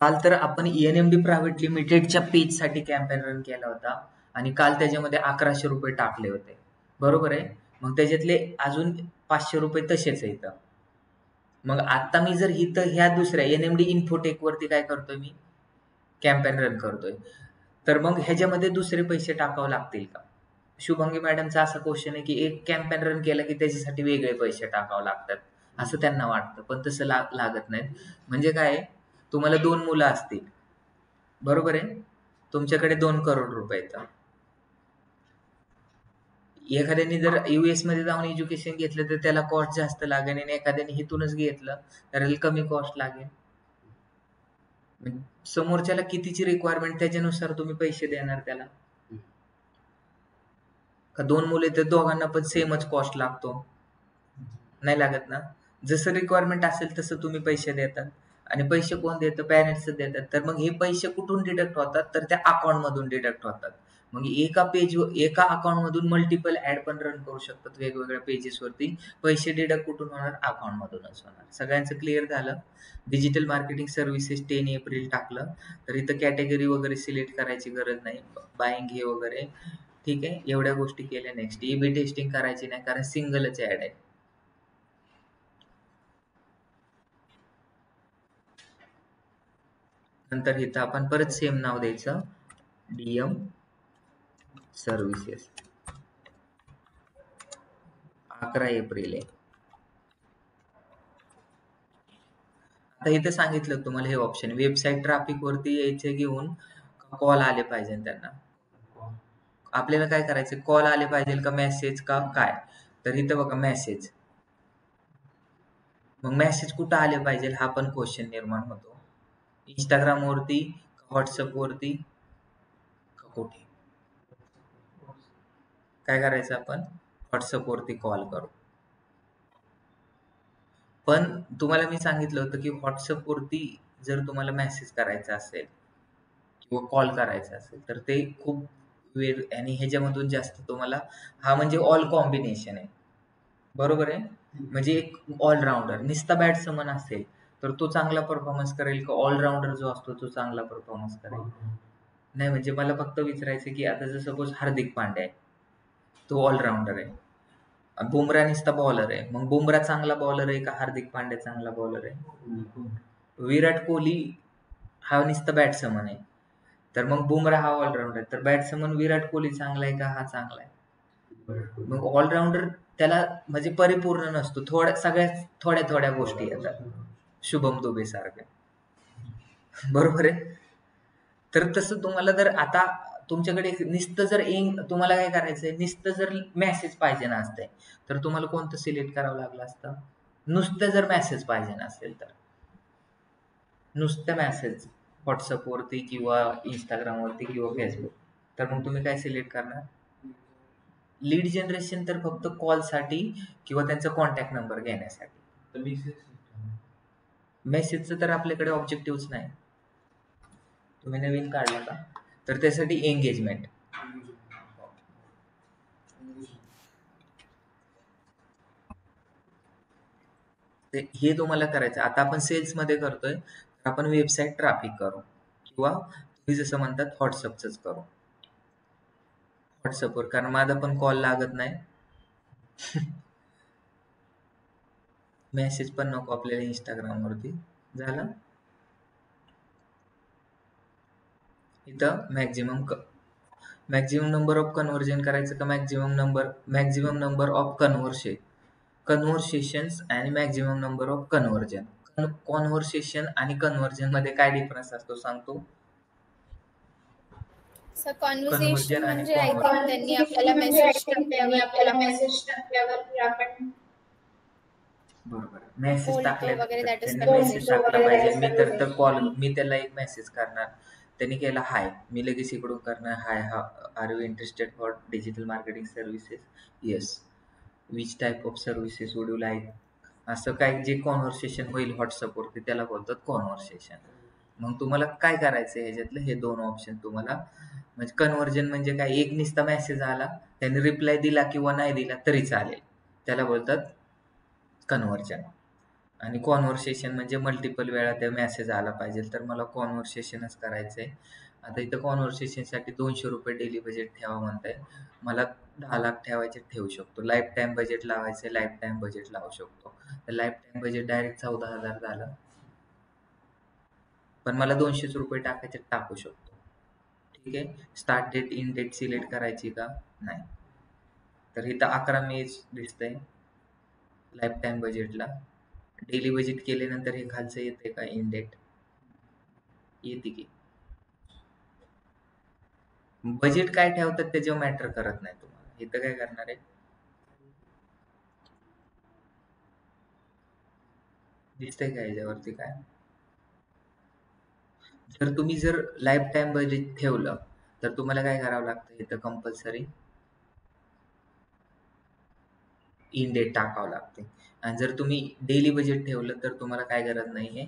काल तर आपण NMD प्रायव्हेट लिमिटेडच्या पेजसाठी कॅम्पेन रन केला होता आणि काल त्याच्यामध्ये 1100 रुपये टाकले होते, बरोबर आहे? मग त्याच्यातले अजून 500 रुपये तसेच आहेत. मग आता मी जर इथं ह्या दुसऱ्या NMD इन्फोटेक वरती काय करतोय, मी कॅम्पेन रन करतोय, तर मग ह्याच्यामध्ये दुसरे पैसे टाकावे लागतील का? शुभांगी मॅडमचा असा क्वेश्चन आहे की एक कॅम्पेन रन केला की त्याच्यासाठी वेगळे पैसे टाकावे लागतात असं त्यांना वाटतं, पण तसं लागत नाहीत. म्हणजे काय, तुम्हाला 2 मुलं असतील, बरोबर आहे? तुमच्याकडे 2 करोड रुपये आहेत. एखाद्याने जर US मध्ये जाऊन एज्युकेशन घेतलं तर त्याला कॉस्ट जास्त लागेल आणि एखाद्याने इथूनच घेतलं तर कमी कॉस्ट लागेल. समोरच्याला कितीची रिक्वायरमेंट त्याच्यानुसार तुम्ही पैसे देणार त्याला. का 2 मुले तर दोघांना पण सेमच कॉस्ट लागतो? नाही लागत ना. जसं रिक्वायरमेंट असेल तसं तुम्ही पैसे देतात आणि पैसे कोण देतं? पॅरेंट्स देतात. तर मग हे पैसे कुठून डिडक्ट होतात? तर त्या अकाउंट मधून डिडक्ट होतात. मग एका अकाउंट मधून मल्टिपल ऍड पण रन करू शकतात वेगवेगळ्या पेजेस वरती. पैसे डिडक्ट कुठून होणार? अकाउंट मधूनच होणार. सगळ्यांचं क्लिअर झालं? डिजिटल मार्केटिंग सर्व्हिसेस 10 एप्रिल टाकलं, तर इथं कॅटेगरी वगैरे सिलेक्ट करायची गरज नाही, बाईंग हे वगैरे. ठीक आहे, एवढ्या गोष्टी केल्या. नेक्स्ट A/B टेस्टिंग करायची नाही कारण सिंगलच ऍड आहे. नंतर इथं आपण परत सेम नाव द्यायचं, DM सर्व्हिसेस. 11 एप्रिल आहे. आता इथे सांगितलं तुम्हाला हे ऑप्शन वेबसाईट ट्रॅफिक वरती यायचे घेऊन कॉल आले पाहिजे त्यांना. आपल्याला काय करायचं कॉल आले पाहिजे का मेसेज का काय. तर इथं बघा मेसेज. मग मेसेज कुठं आले पाहिजे हा पण क्वेश्चन निर्माण होतो. इंस्टाग्राम वरती व्हॉट्सअप वरती का कुठे. काय करायचं आपण व्हॉट्सअप वरती कॉल करू. पण तुम्हाला मी सांगितलं होतं की व्हॉट्सअप वरती जर तुम्हाला मेसेज करायचा असेल किंवा कॉल करायचा असेल तर ते खूप वेळ आणि ह्याच्यामधून जास्त तुम्हाला हा म्हणजे ऑल कॉम्बिनेशन आहे. बरोबर आहे. म्हणजे एक ऑलराऊंडर नुसता बॅट्समन असेल तर तो चांगला परफॉर्मन्स करेल का ऑलराऊंडर जो असतो तो चांगला परफॉर्मन्स करेल. नाही म्हणजे मला फक्त विचारायचं की आता जर सपोज हार्दिक पांड्या आहे तो ऑलराऊंडर आहे. बुमरा नुसता बॉलर आहे. मग बुमरा चांगला बॉलर आहे का हार्दिक पांड्या चांगला बॉलर आहे. विराट कोहली हा नुसता बॅट्समन आहे. तर मग बुमरा हा ऑलराऊंडर आहे. तर बॅट्समन विराट कोहली चांगला आहे का हा चांगला आहे. मग ऑलराऊंडर त्याला म्हणजे परिपूर्ण नसतो. सगळ्यात थोड्या गोष्टी येतात. शुभम दुबे सारख्या. बरोबर आहे. तर तसं तुम्हाला जर आता तुमच्याकडे नुसतं जर तुम्हाला काय करायचंय नुसतं जर मेसेज पाहिजे नसते तर तुम्हाला कोणतं सिलेक्ट करावं लागलं असतं. नुसतं जर मेसेज पाहिजे नसेल तर नुसतं मेसेज व्हॉट्सअप वरती किंवा इंस्टाग्राम वरती किंवा फेसबुक तर मग तुम्ही काय सिलेक्ट करणार. लीड जनरेशन तर फक्त कॉल साठी किंवा त्यांचा कॉन्टॅक्ट नंबर घेण्यासाठी. मेसेजचं तर आपल्याकडे ऑब्जेक्टिव्हच नाही. तुम्ही नवीन काढला का तर त्यासाठी एंगेजमेंट. हे तुम्हाला करायचं. आता आपण सेल्स मध्ये करतोय तर आपण वेबसाईट ट्रॅफिक करू किंवा तुम्ही जसं म्हणतात व्हॉट्सअपच करू. व्हॉट्सअपवर कारण माझा पण कॉल लागत नाही. मेसेज पण नको आपल्याला इंस्टाग्राम वरती. झालं. इथं मॅक्झिमम नंबर ऑफ कन्व्हर्जन करायचं का मॅक्झिमम नंबर ऑफ कन्व्हर्सेशन्स आणि maximum number of conversion. Conversation आणि कन्व्हर्जन मध्ये काय डिफरन्स असतो सांगतो. सर कॉन्व्हर्सेशन कन्व्हर्जन आणि म्हणजे आय थिंक त्यांनी कॉन्व्हर्सेशन आपल्याला म्हणजे आय मेसेज थिंक त्यांनी टाकल्यावरती आपल्याला आपण मेसेज टाकल्यावरती आपण बरोबर मेसेज बोलतो वगैरे टाकल्यानंतर दॅट इज त्यांनी मेसेज बोलतो टाकला कन्व्हर्सेशन. वगैरे पाहिजे. that is conversation. कॉल मी त्याला एक मेसेज करणार. त्यांनी केला हाय मी लगेच इकडून करणार hi are you interested for digital marketing services. Yes. Which type of services would you like. असं काय जे कॉन्व्हर्सेशन होईल व्हॉट्सअपवरती त्याला बोलतात कॉन्व्हर्सेशन. मग तुम्हाला काय करायचं ह्याच्यातलं हे दोन ऑप्शन तुम्हाला म्हणजे कन्व्हर्जन म्हणजे काय एक नुसता मेसेज आला त्याने रिप्लाय दिला किंवा नाही दिला तरी चालेल त्याला बोलतात कन्व्हर्जन. आणि कॉन्व्हर्सेशन म्हणजे मल्टिपल वेळा ते मेसेज आला पाहिजे तर मला कॉन्व्हर्सेशनच करायचंय. आता इथं कॉन्व्हर्सेशनसाठी 200 रुपये डेली बजेट ठेवा म्हणताय. मला 10 लाख ठेवायचे ठेवू शकतो. लाईफ टाइम बजेट लावायचे लाईफ टाइम बजेट लावू शकतो. तर लाईफ टाइम बजेट डायरेक्ट 14,000 झालं. पण मला 200 रुपये टाकायचे टाकू शकतो. ठीक आहे. Start date in date select करायची का नाही. तर इथं 11 मे दिसतंय लाईफ टाइम बजेटला. डेली बजेट केल्यानंतर हे खालचं येते का इन डेट येते की. बजेट काय ठेवतात त्याच्यावर मॅटर करत नाही तुम्हाला. इथं काय करणार आहे दिसतंय का याच्यावरती काय. जर लाईफ टाइम बजेट ठेवलं तर तुम्हाला काय करावं लागतं इथं कंपल्सरी इन डेट टाकावं लागते. आणि जर तुम्ही डेली बजेट ठेवलं तर तुम्हाला काय गरज नाहीये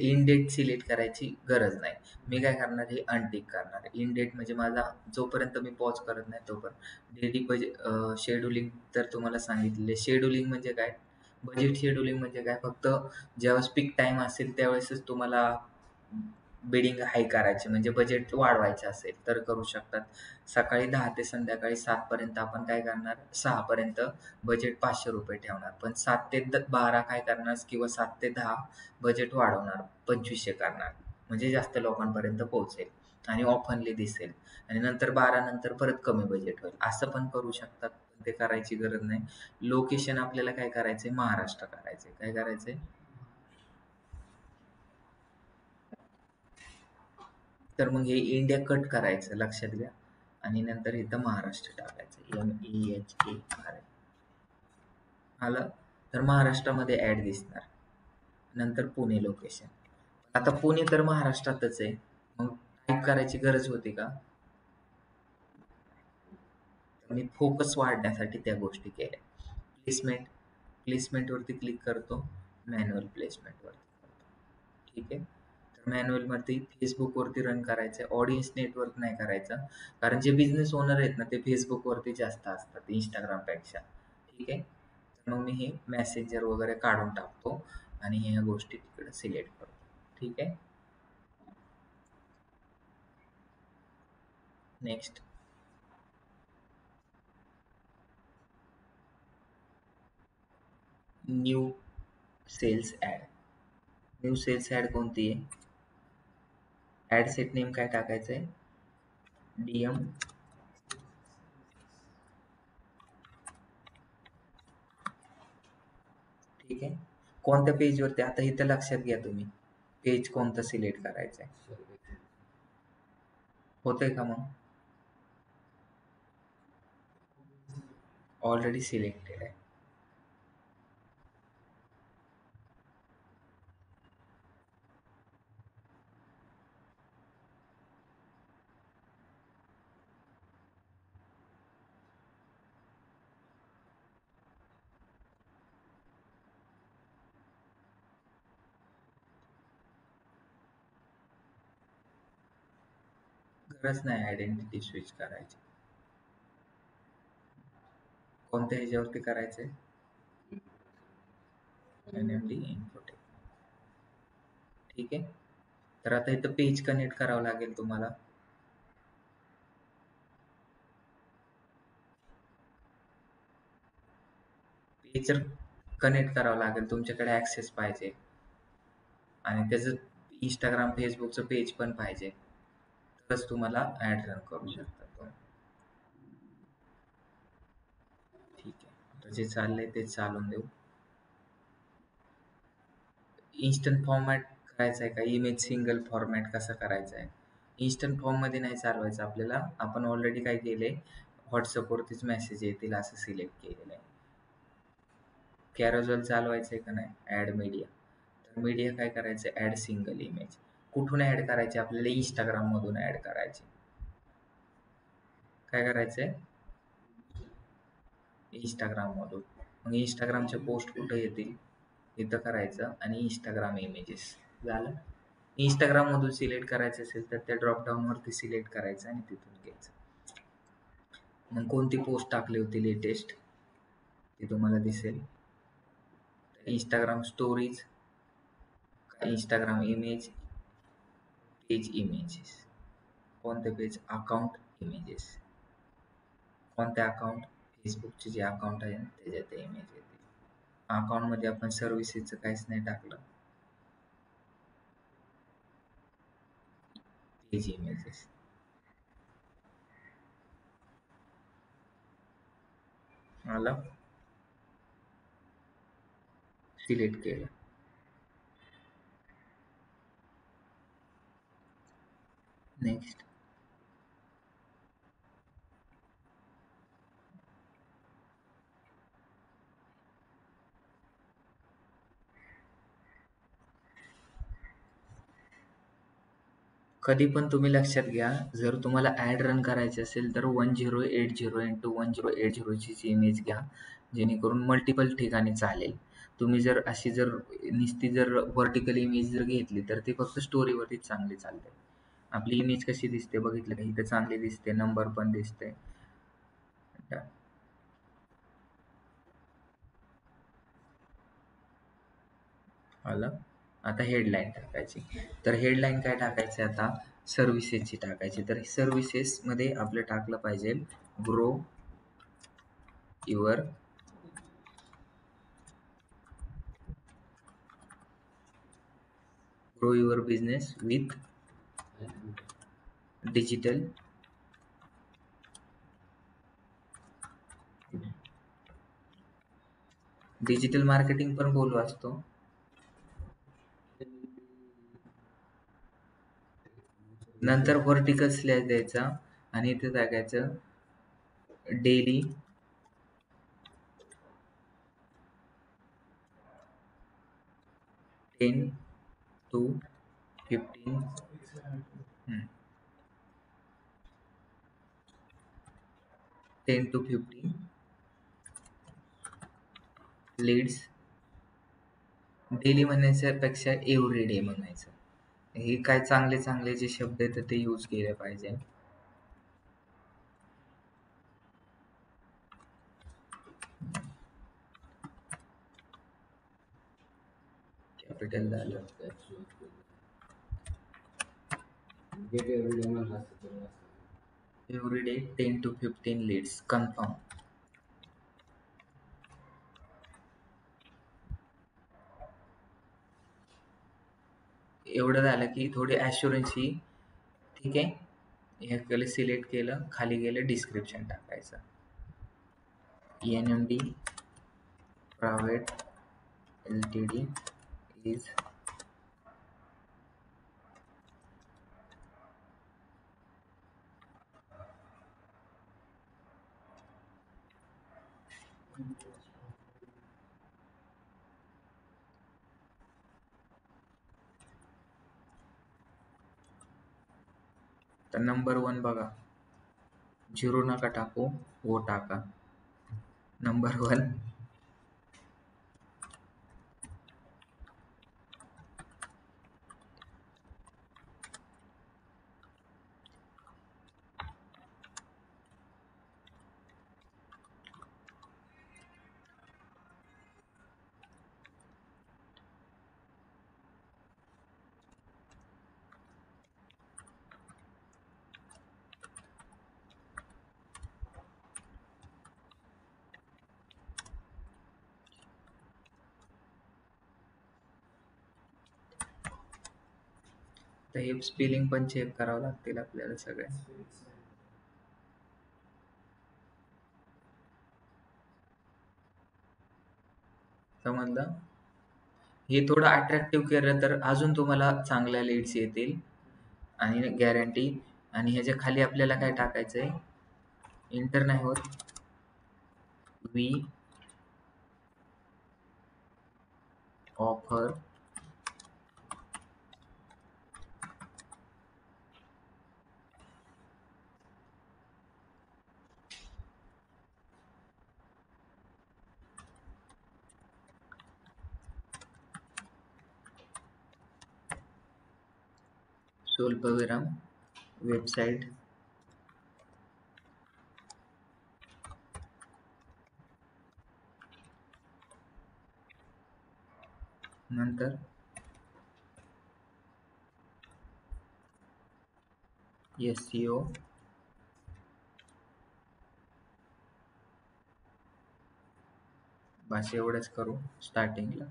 इन डेट सिलेक्ट करायची गरज नाही. मी काय करणार हे अनटिक करणार. इन डेट म्हणजे माझा जोपर्यंत मी पॉज करत नाही तोपर्यंत. डेली बजेट शेड्युलिंग तर तुम्हाला सांगितलेले. शेड्युलिंग म्हणजे काय बजेट शेड्युलिंग म्हणजे काय फक्त जेव्हा पीक टाइम असेल त्यावेळेसच तुम्हाला बिडिंग हाय करायची म्हणजे बजेट वाढवायचे असेल तर करू शकतात. सकाळी 10 ते संध्याकाळी 7 पर्यंत आपण काय करणार 6 पर्यंत बजेट 500 रुपये ठेवणार. पण 7 ते 12 काय करणार किंवा 7 ते 10 बजेट वाढवणार 2500 करणार म्हणजे जास्त लोकांपर्यंत पोहोचेल. आणि ऑफनली दिसेल आणि नंतर 12 नंतर परत कमी बजेट होईल. असं पण करू शकतात. पण ते करायची गरज नाही. लोकेशन आपल्याला काय करायचंय? महाराष्ट्र करायचंय. काय करायचंय? तर मग हे इंडिया कट करायचं लक्षात घ्या आणि नंतर इथं महाराष्ट्र टाकायचं. MEHAR आलं. तर महाराष्ट्रामध्ये ऍड दिसणार. नंतर पुणे लोकेशन. आता पुणे तर महाराष्ट्रातच आहे. मग टाईप करायची गरज होती का? तर मी फोकस वाढण्यासाठी त्या गोष्टी केल्या. प्लेसमेंट प्लेसमेंटवरती क्लिक करतो. मॅन्युअल प्लेसमेंटवरती करतो. ठीक आहे. तर मॅन्युअलवरती फेसबुकवरती रन करायचं आहे. ऑडियन्स नेटवर्क नाही करायचं. कारण जे बिझनेस ओनर आहेत ना ते फेसबुकवरती जास्त असतात इंस्टाग्रामपेक्षा. ठीक आहे. तर मग मी हे मेसेंजर वगैरे काढून टाकतो आणि ह्या गोष्टी तिकडे सिलेक्ट करतो. ठीक आहे. Next. New sales ad. New sales ad कोणती आहे? ॲड सेट नेम काय टाकायचं आहे? DM ठीक आहे. कोणत्या पेजवरती? आता इथं लक्षात घ्या तुम्ही पेज कोणतं सिलेक्ट करायचं आहे. होतंय का? मग ऑलरेडी सिलेक्टेड आहे. गरज नाही आयडेंटिटी स्विच करायची. कोणत्या ह्याच्यावरती करायचंय? NMD infotech. ठीक आहे. तर आता इथं पेज कनेक्ट करावं लागेल तुम्हाला. पेज कनेक्ट करावं लागेल. तुमच्याकडे ऍक्सेस पाहिजे आणि त्याचं इंस्टाग्राम फेसबुकचं पेज पण पाहिजे. तरच तुम्हाला ऍड रन करू शकता तुम्ही. ठीक आहे. आता जे चाललंय ते चालून देऊ. इन्स्टंट फॉर्मॅट करायचा आहे का? इमेज सिंगल फॉर्मॅट कसा करायचा आहे? इन्स्टंट फॉर्ममध्ये नाही चालवायचं आपल्याला. आपण ऑलरेडी काय केले? व्हॉट्सअपवरतीच मेसेज येतील असं सिलेक्ट केलेलं आहे. कॅरोजल चालवायचं आहे का नाही? Add media. तर मीडिया काय करायचं? Add single image. कुठून ॲड करायचे? आपल्याला इंस्टाग्राममधून ॲड करायचे. काय करायचंय? इंस्टाग्राममधून. मग इंस्टाग्रामच्या पोस्ट कुठं येतील? इथं करायचं आणि इंस्टाग्राम इमेजेस झालं. इंस्टाग्राममधून सिलेक्ट करायचं असेल तर त्या ड्रॉपडाऊनवरती सिलेक्ट करायचं आणि तिथून घ्यायचं. मग कोणती पोस्ट टाकली होती लेटेस्ट ती तुम्हाला दिसेल. Instagram stories, Instagram image, page images. कोणते पेज? Account images. कोणते अकाउंट? फेसबुकचे जे अकाउंट आहे ना त्याच्यात ते इमेज येतील. अकाउंटमध्ये आपण सर्व्हिसेसचं काहीच नाही टाकलं. Page images. आलं. सिलेक्ट केलं. नेक्स्ट. कधी पण तुम्ही लक्षात घ्या, जर तुम्हाला ॲड रन करायची असेल तर 1080x1080 ची इमेज घ्या, जेणेकरून मल्टिपल ठिकाणी चालेल. तुम्ही जर अशी जर नुसती जर व्हर्टिकल इमेज जर घेतली तर ती फक्त स्टोरीवरतीच चांगली चालते. आपली इमेज कशी दिसते बघितलं का? इथं चांगली दिसते, नंबर पण दिसते. आलं. आता हेडलाईन टाकायची. तर हेडलाईन काय टाकायची? आता सर्व्हिसेसची टाकायची. तर सर्व्हिसेसमध्ये आपलं टाकलं पाहिजे grow your business with digital digital marketing पण बोलू असतो. नंतर व्हर्टिकल स्लॅश द्यायचा आणि इथे टाकायचं daily ten to 15 10 to 15 leads. Daily म्हणण्यापेक्षा एव्हरी डे म्हणायचं. हे काय चांगले चांगले जे शब्द आहेत ते यूज केले पाहिजे. कॅपिटल झालं. Every day 10 to 15 leads confirm. एवढं झालं की थोडी ॲश्युरन्सी. ठीक आहे, हे केलं, सिलेक्ट केलं, खाली गेलं डिस्क्रिप्शन टाकायचं. NMD प्रायव्हेट LTD इज तर नंबर 1 बघा, 0 नका टाकू, O टाका. नंबर 1 तर हे स्पेलिंग पण चेक करावं लागतील आपल्याला सगळे. समजलं? हे थोडं अट्रॅक्टिव्ह केलं तर अजून तुम्हाला चांगल्या लीड्स येतील आणि गॅरंटी. आणि ह्याच्या खाली आपल्याला काय टाकायचंय, इंटर नाही होत, वी ऑफर स्वल्पविराम वेबसाईट नंतर SEO बस एवढंच करू स्टार्टिंगला.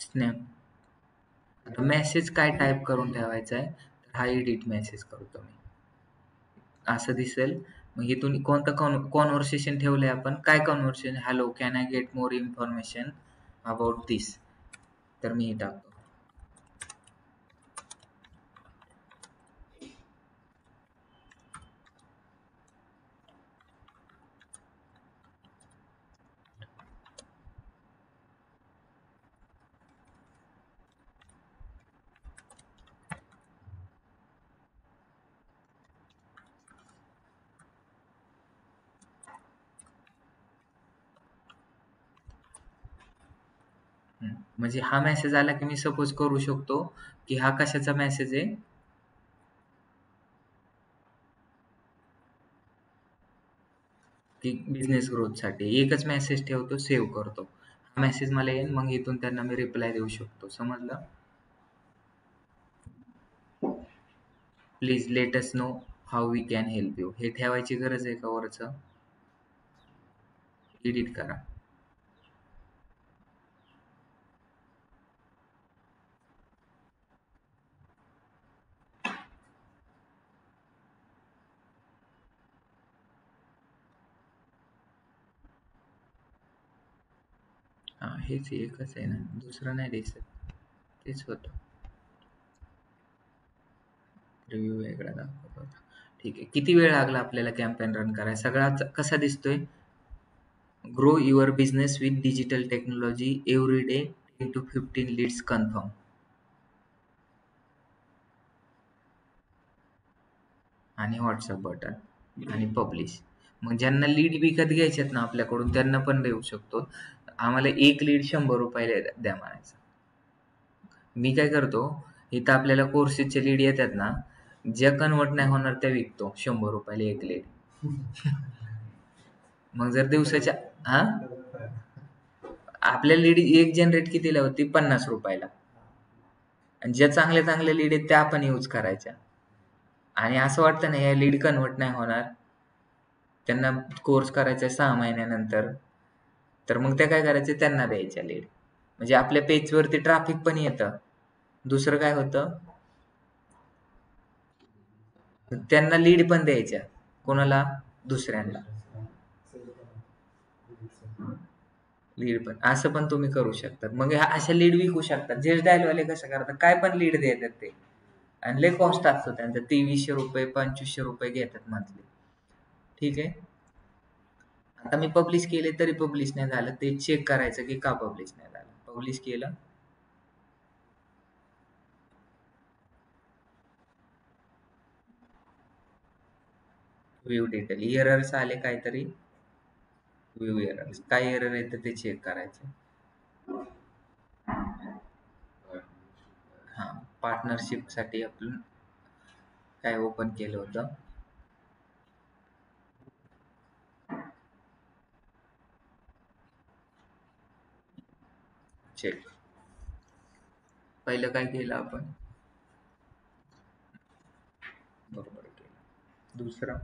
स्नॅप. आता मेसेज काय टाईप करून ठेवायचा आहे, तर हा एडिट मेसेज करतो मी, असं दिसेल. मग इथून कोणतं कॉन्व्हर्सेशन ठेवलंय आपण, काय conversation, hello can I get more information about this, तर मी हे टाकतो. म्हणजे हा मेसेज आला की मी सपोज करू शकतो की हा कशाचा मेसेज आहे, की बिझनेस ग्रोथसाठी. एकच मेसेज ठेवतो, सेव्ह करतो. हा मेसेज मला येईल, मग इथून त्यांना मी रिप्लाय देऊ शकतो. समजलं? Please let us know how we can help you. हे ठेवायची गरज आहे का वरचं? एडिट करा. हेच एकच आहे ना, दुसरं नाही दिसत. तेच होतं. रिव्ह्यू वेगळा दाखवत होता. ठीक आहे. किती वेळ लागला आपल्याला कॅम्पेन रन करायला? सगळा कसा दिसतोय? Grow your business with digital technology every day 10 to 15 leads confirm. आणि व्हॉट्सअप बटन आणि पब्लिश. मग ज्यांना लीड विकत घ्यायच्यात ना आपल्याकडून त्यांना पण देऊ शकतो. आम्हाला एक लीड 100 रुपयाला द्या म्हणायचं. मी काय करतो, इथं आपल्याला कोर्सेसचे लीड येतात ना, ज्या कन्वर्ट नाही होणार त्या विकतो 100 रुपयाला एक लीड. मग जर दिवसाच्या हा आपल्या लीड एक जनरेट कितीला होती? 50 रुपयाला. आणि ज्या चांगल्या चांगल्या लीड आहेत त्या आपण यूज करायच्या. आणि असं वाटतं ना या लीड कन्वर्ट नाही होणार, त्यांना कोर्स करायचा 6 महिन्यानंतर, तर मग त्या काय करायचं, त्यांना द्यायच्या लीड. म्हणजे आपल्या पेजवरती ट्रॅफिक पण येतं. दुसरं काय होतं, त्यांना लीड पण द्यायच्या. कोणाला? दुसऱ्यांना लीड पण. असं पण तुम्ही करू शकता. मग ह्या अशा लीड विकू शकतात. जेच डायलवाले कसं करतात, काय पण लीड देतात ते, आणि लय कॉस्ट असतो त्यांचा. 2300 रुपये 2500 रुपये घेतात मंथली. ठीक आहे. आता मी पब्लिश केले तरी पब्लिश नाही झालं. ते चेक करायचं की का पब्लिश नाही झालं. पब्लिश केलं, व्ह्यू डिटेल, एरर्स आले काहीतरी, व्ह्यू एरर्स, काय एरर येतं ते चेक करायचं. हा, पार्टनरशिप साठी आपण काय ओपन केलं होतं, चेक. पहिलं काय केलं आपण, बरोबर केलं. दुसरं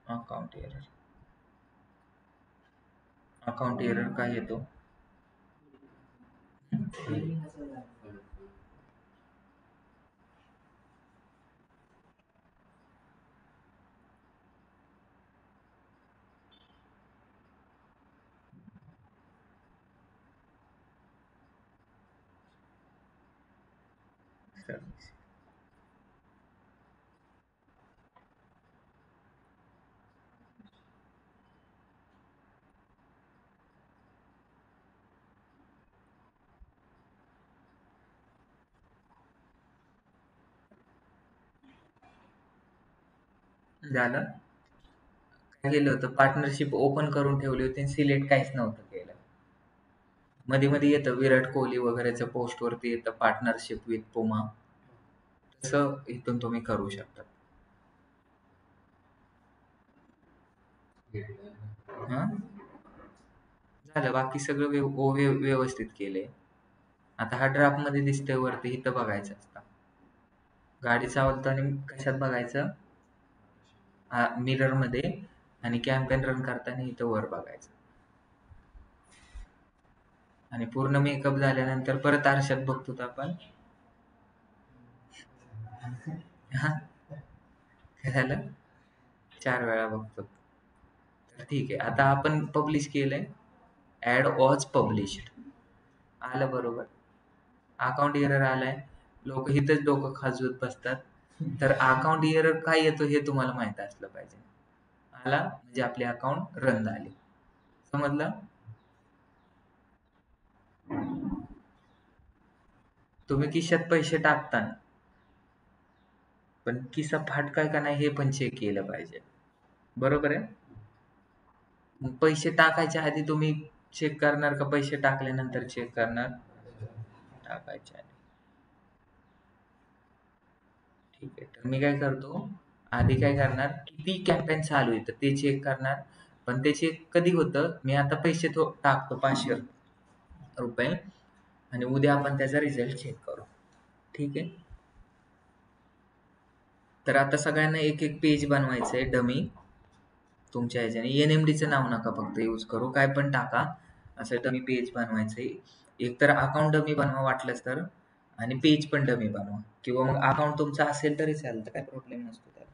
अकाउंट एरर. अकाउंट एरर काय येतो, झालं. काय केलं होतं, पार्टनरशिप ओपन करून ठेवली होती, सिलेक्ट काहीच नव्हतं केलं. मध्ये मध्ये येतं विराट कोहली वगैरेच्या पोस्ट वरती येतं पार्टनरशिप विथ पुमा. तसं इथून तुम्ही करू शकता. हा, झालं. बाकी सगळं व्यवस्थित केलंय. आता हा ड्राफ्ट मध्ये दिसतंय वरती, इथं बघायचं असतं. गाडी चालवताना कशात बघायचं, मिरर मध्ये, आणि कॅम्पेन रन करताना इथं वर बघायचं. आणि पूर्ण मेकअप झाल्यानंतर परत आरशात बघतो आपण. हा, काय झालं, 4 वेळा बघतो. तर ठीक आहे. आता आपण पब्लिश केलंय, ऍड वॉज पब्लिश्ड आलं बरोबर. अकाउंट एरर आलाय, लोक इथंच डोकं खाजवत बसतात. तर अकाउंट एरर काय येतो हे तुम्हाला माहित असलं पाहिजे. आला म्हणजे आपले अकाउंट रन झाले. समजलं. तुम्ही खिशात पैसे टाकता, पण खिसा फाटकाय का नाही हे पण चेक केलं पाहिजे. बरोबर आहे. मग पैसे टाकायच्या आधी तुम्ही चेक करणार का पैसे टाकल्यानंतर चेक करणार? टाकायच्या आधी. ठीक आहे. तर मी काय करतो, आधी काय करणार, किती कॅम्पेन चालू आहे ते चेक करणार. पण ते चेक कधी होतं, मी आता पैसे टाकतो 500 रुपये, आणि उद्या आपण त्याचा रिझल्ट चेक करू. ठीक आहे. तर आता सगळ्यांना एक एक पेज बनवायचंय डमी तुमच्या ह्याच्याने. एनएमडीचं नाव नका फक्त यूज करू, काय पण टाका. असं डमी पेज बनवायचंय. एक तर अकाउंट डमी बनवा वाटलंच तर, आणि पेज पण डमी बनवा, किंवा मग अकाउंट तुमचं असेल तरी चालतं, काय प्रॉब्लेम नसतो त्याला.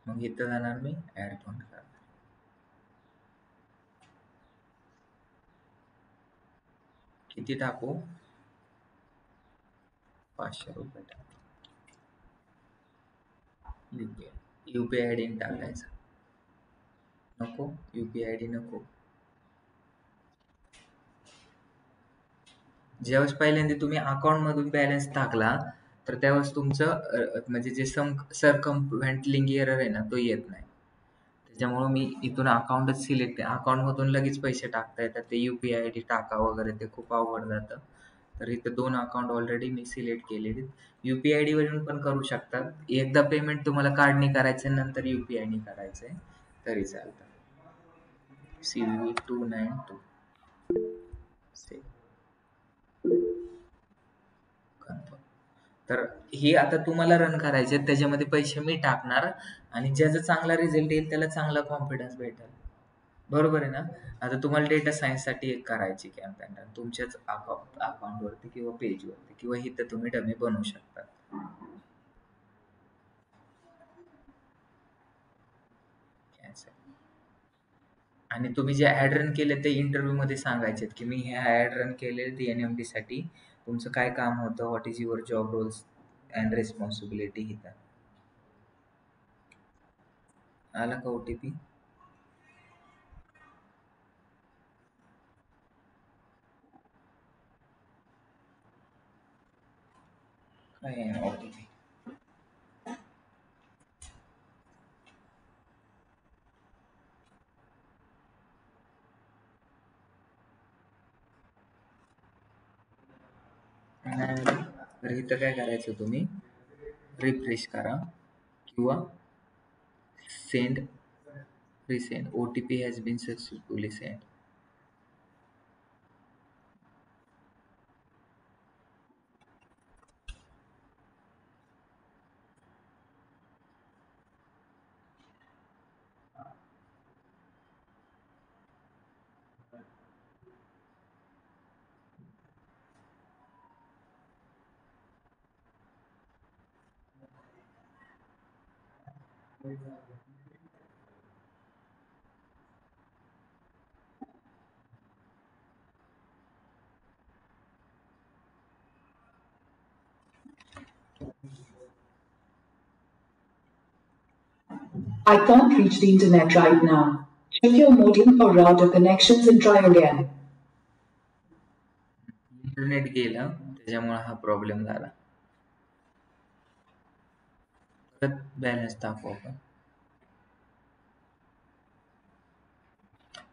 मग इथं जाणार मी ऍड फंड करणार. किती टाकू? 500 रुपये टाकू. युपीआय आय डी टाकायचा. नको युपीआय आय डी नको. ज्यावेळेस पहिल्यांदा तुम्ही अकाउंट मधून बॅलन्स टाकला तर त्यावेळेस तुमचं म्हणजे जे सरकमव्हेंट एरर आहे ना तो येत नाही. त्याच्यामुळे मी इथून अकाउंटच सिलेक्ट अकाउंट मधून लगेच पैसे टाकता येतात. ते युपीआय आय डी टाका वगैरे ते खूप अवघड जातं. तर इथे 2 अकाउंट ऑलरेडी मी सिलेक्ट केलेले. युपीआय आय डी वरून पण करू शकतात. एकदा पेमेंट तुम्हाला कार्डने करायचं नंतर युपीआय ने करायचंय तरी चालतं. CVV 292 तर ही आता तुम्हाला रन करायचे त्याच्यामध्ये पैसे मी टाकणार आणि ज्याचा चांगला रिझल्ट येईल त्याला चांगला कॉन्फिडन्स भेटेल. बरोबर आहे ना? आता तुम्हाला डेटा सायन्स साठी एक करायची कॅम्पेन तुमच्याच अकाउंट वरती किंवा पेज वरती किंवा इथं तुम्ही डमी बनवू शकता. आणि तुम्ही जे ऍड रन केले ते इंटरव्ह्यू मध्ये सांगायचे की मी हे ऍड रन केले DNMD साठी. तुमचं काय काम होतं, what is your job roles and responsibility. इथं आला का OTP? काय आहे OTP? तर इथं काय करायचं तुम्ही रिफ्रेश करा किंवा send resend OTP has been successfully send. I can't reach the internet right now. Check your modem or router connections and try again. Internet गेलं त्याच्यामुळे हा प्रॉब्लेम झाला. परत बॅलन्स दाखवू आपण.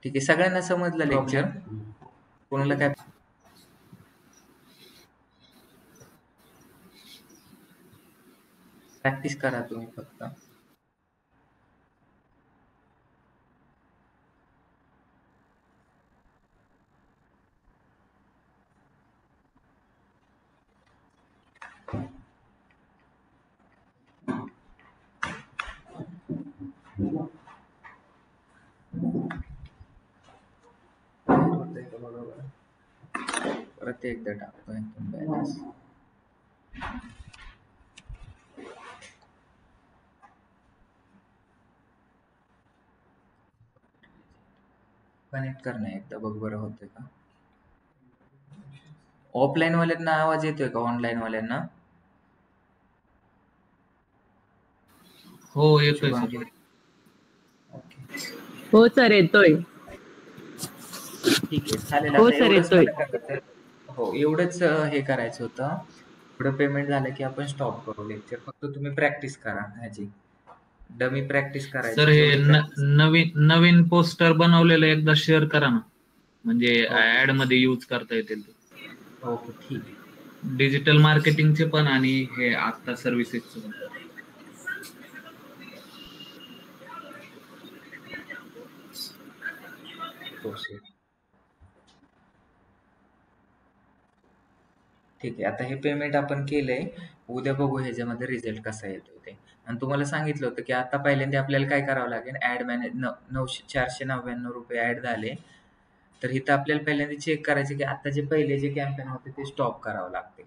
ठीक आहे, सगळ्यांना समजलं लेक्चर? कोणाला काय प्रॅक्टिस करा तुम्ही फक्त. परत एकदा टाकतोय बॅलन्स. कनेक्ट करणं एकदा बघ बरं होतंय का. ऑफलाईन वाल्यांना आवाज येतोय का ऑनलाईन वाल्यांना? हो येतोय सर. शुभांगी. ओके हो सर येतोय. ठीक आहे चालेल. हो आता सर एवढंच येतोय. मला करायचं. हो एवढंच हे करायचं होतं. थोडं पेमेंट झालं की आपण स्टॉप करू लेक्चर. फक्त तुम्ही प्रॅक्टिस करा ह्याची. डमी प्रॅक्टिस करायची. सर हे जेवढी practice- नवीन पोस्टर बनवलेलं एकदा शेअर करा ना, म्हणजे ओके. ऍड मध्ये यूज करता येतील. ओके ठीक आहे. डिजिटल मार्केटिंगचे पण आणि हे आता सर्व्हिसेसचे पण. ठीक आहे, आता हे पेमेंट आपण केलंय. उद्या बघू ह्याच्यामध्ये रिझल्ट कसा येतो ते. आणि तुम्हाला सांगितलं होतं की आता पहिल्यांदा आपल्याला काय करावं लागेल. ऍड मॅनेज 499 रुपये ऍड झाले. तर इथं आपल्याला पहिल्यांदा चेक करायचे की आता जे पहिले जे कॅम्पेन होते ते स्टॉप करावं लागते.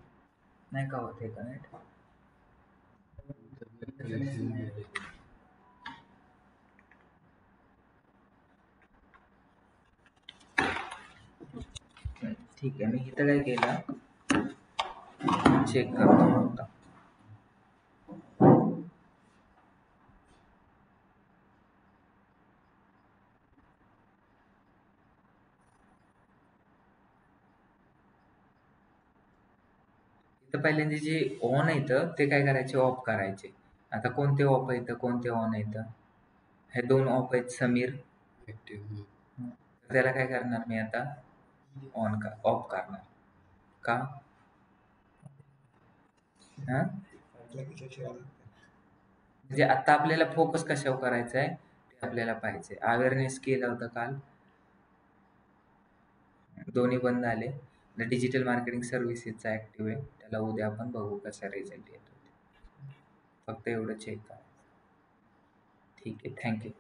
नाही का होत हे कनेक्ट? ठीक आहे, मी इथं काय केलं चेक करतो फक्त. इथं पहिल्यांदा जे ऑन येतं ते काय करायचे, ऑफ करायचे. आता कोणते ऑफ आहेत कोणते ऑन आहेत, हे दोन ऑफ आहेत समीर. त्याला काय करणार मी आता, ऑफ करणार. का हा म्हणजे आता आपल्याला फोकस कशावर करायचा आहे ते आपल्याला पाहिजे. अवेअरनेस केलं होतं काल, दोन्ही बंद झाले. डिजिटल मार्केटिंग सर्व्हिसेसचा ऍक्टिव्ह आहे, त्याला उद्या आपण बघू कसा रिझल्ट येतो. फक्त एवढं चेक करा. ठीक आहे, थँक्यू.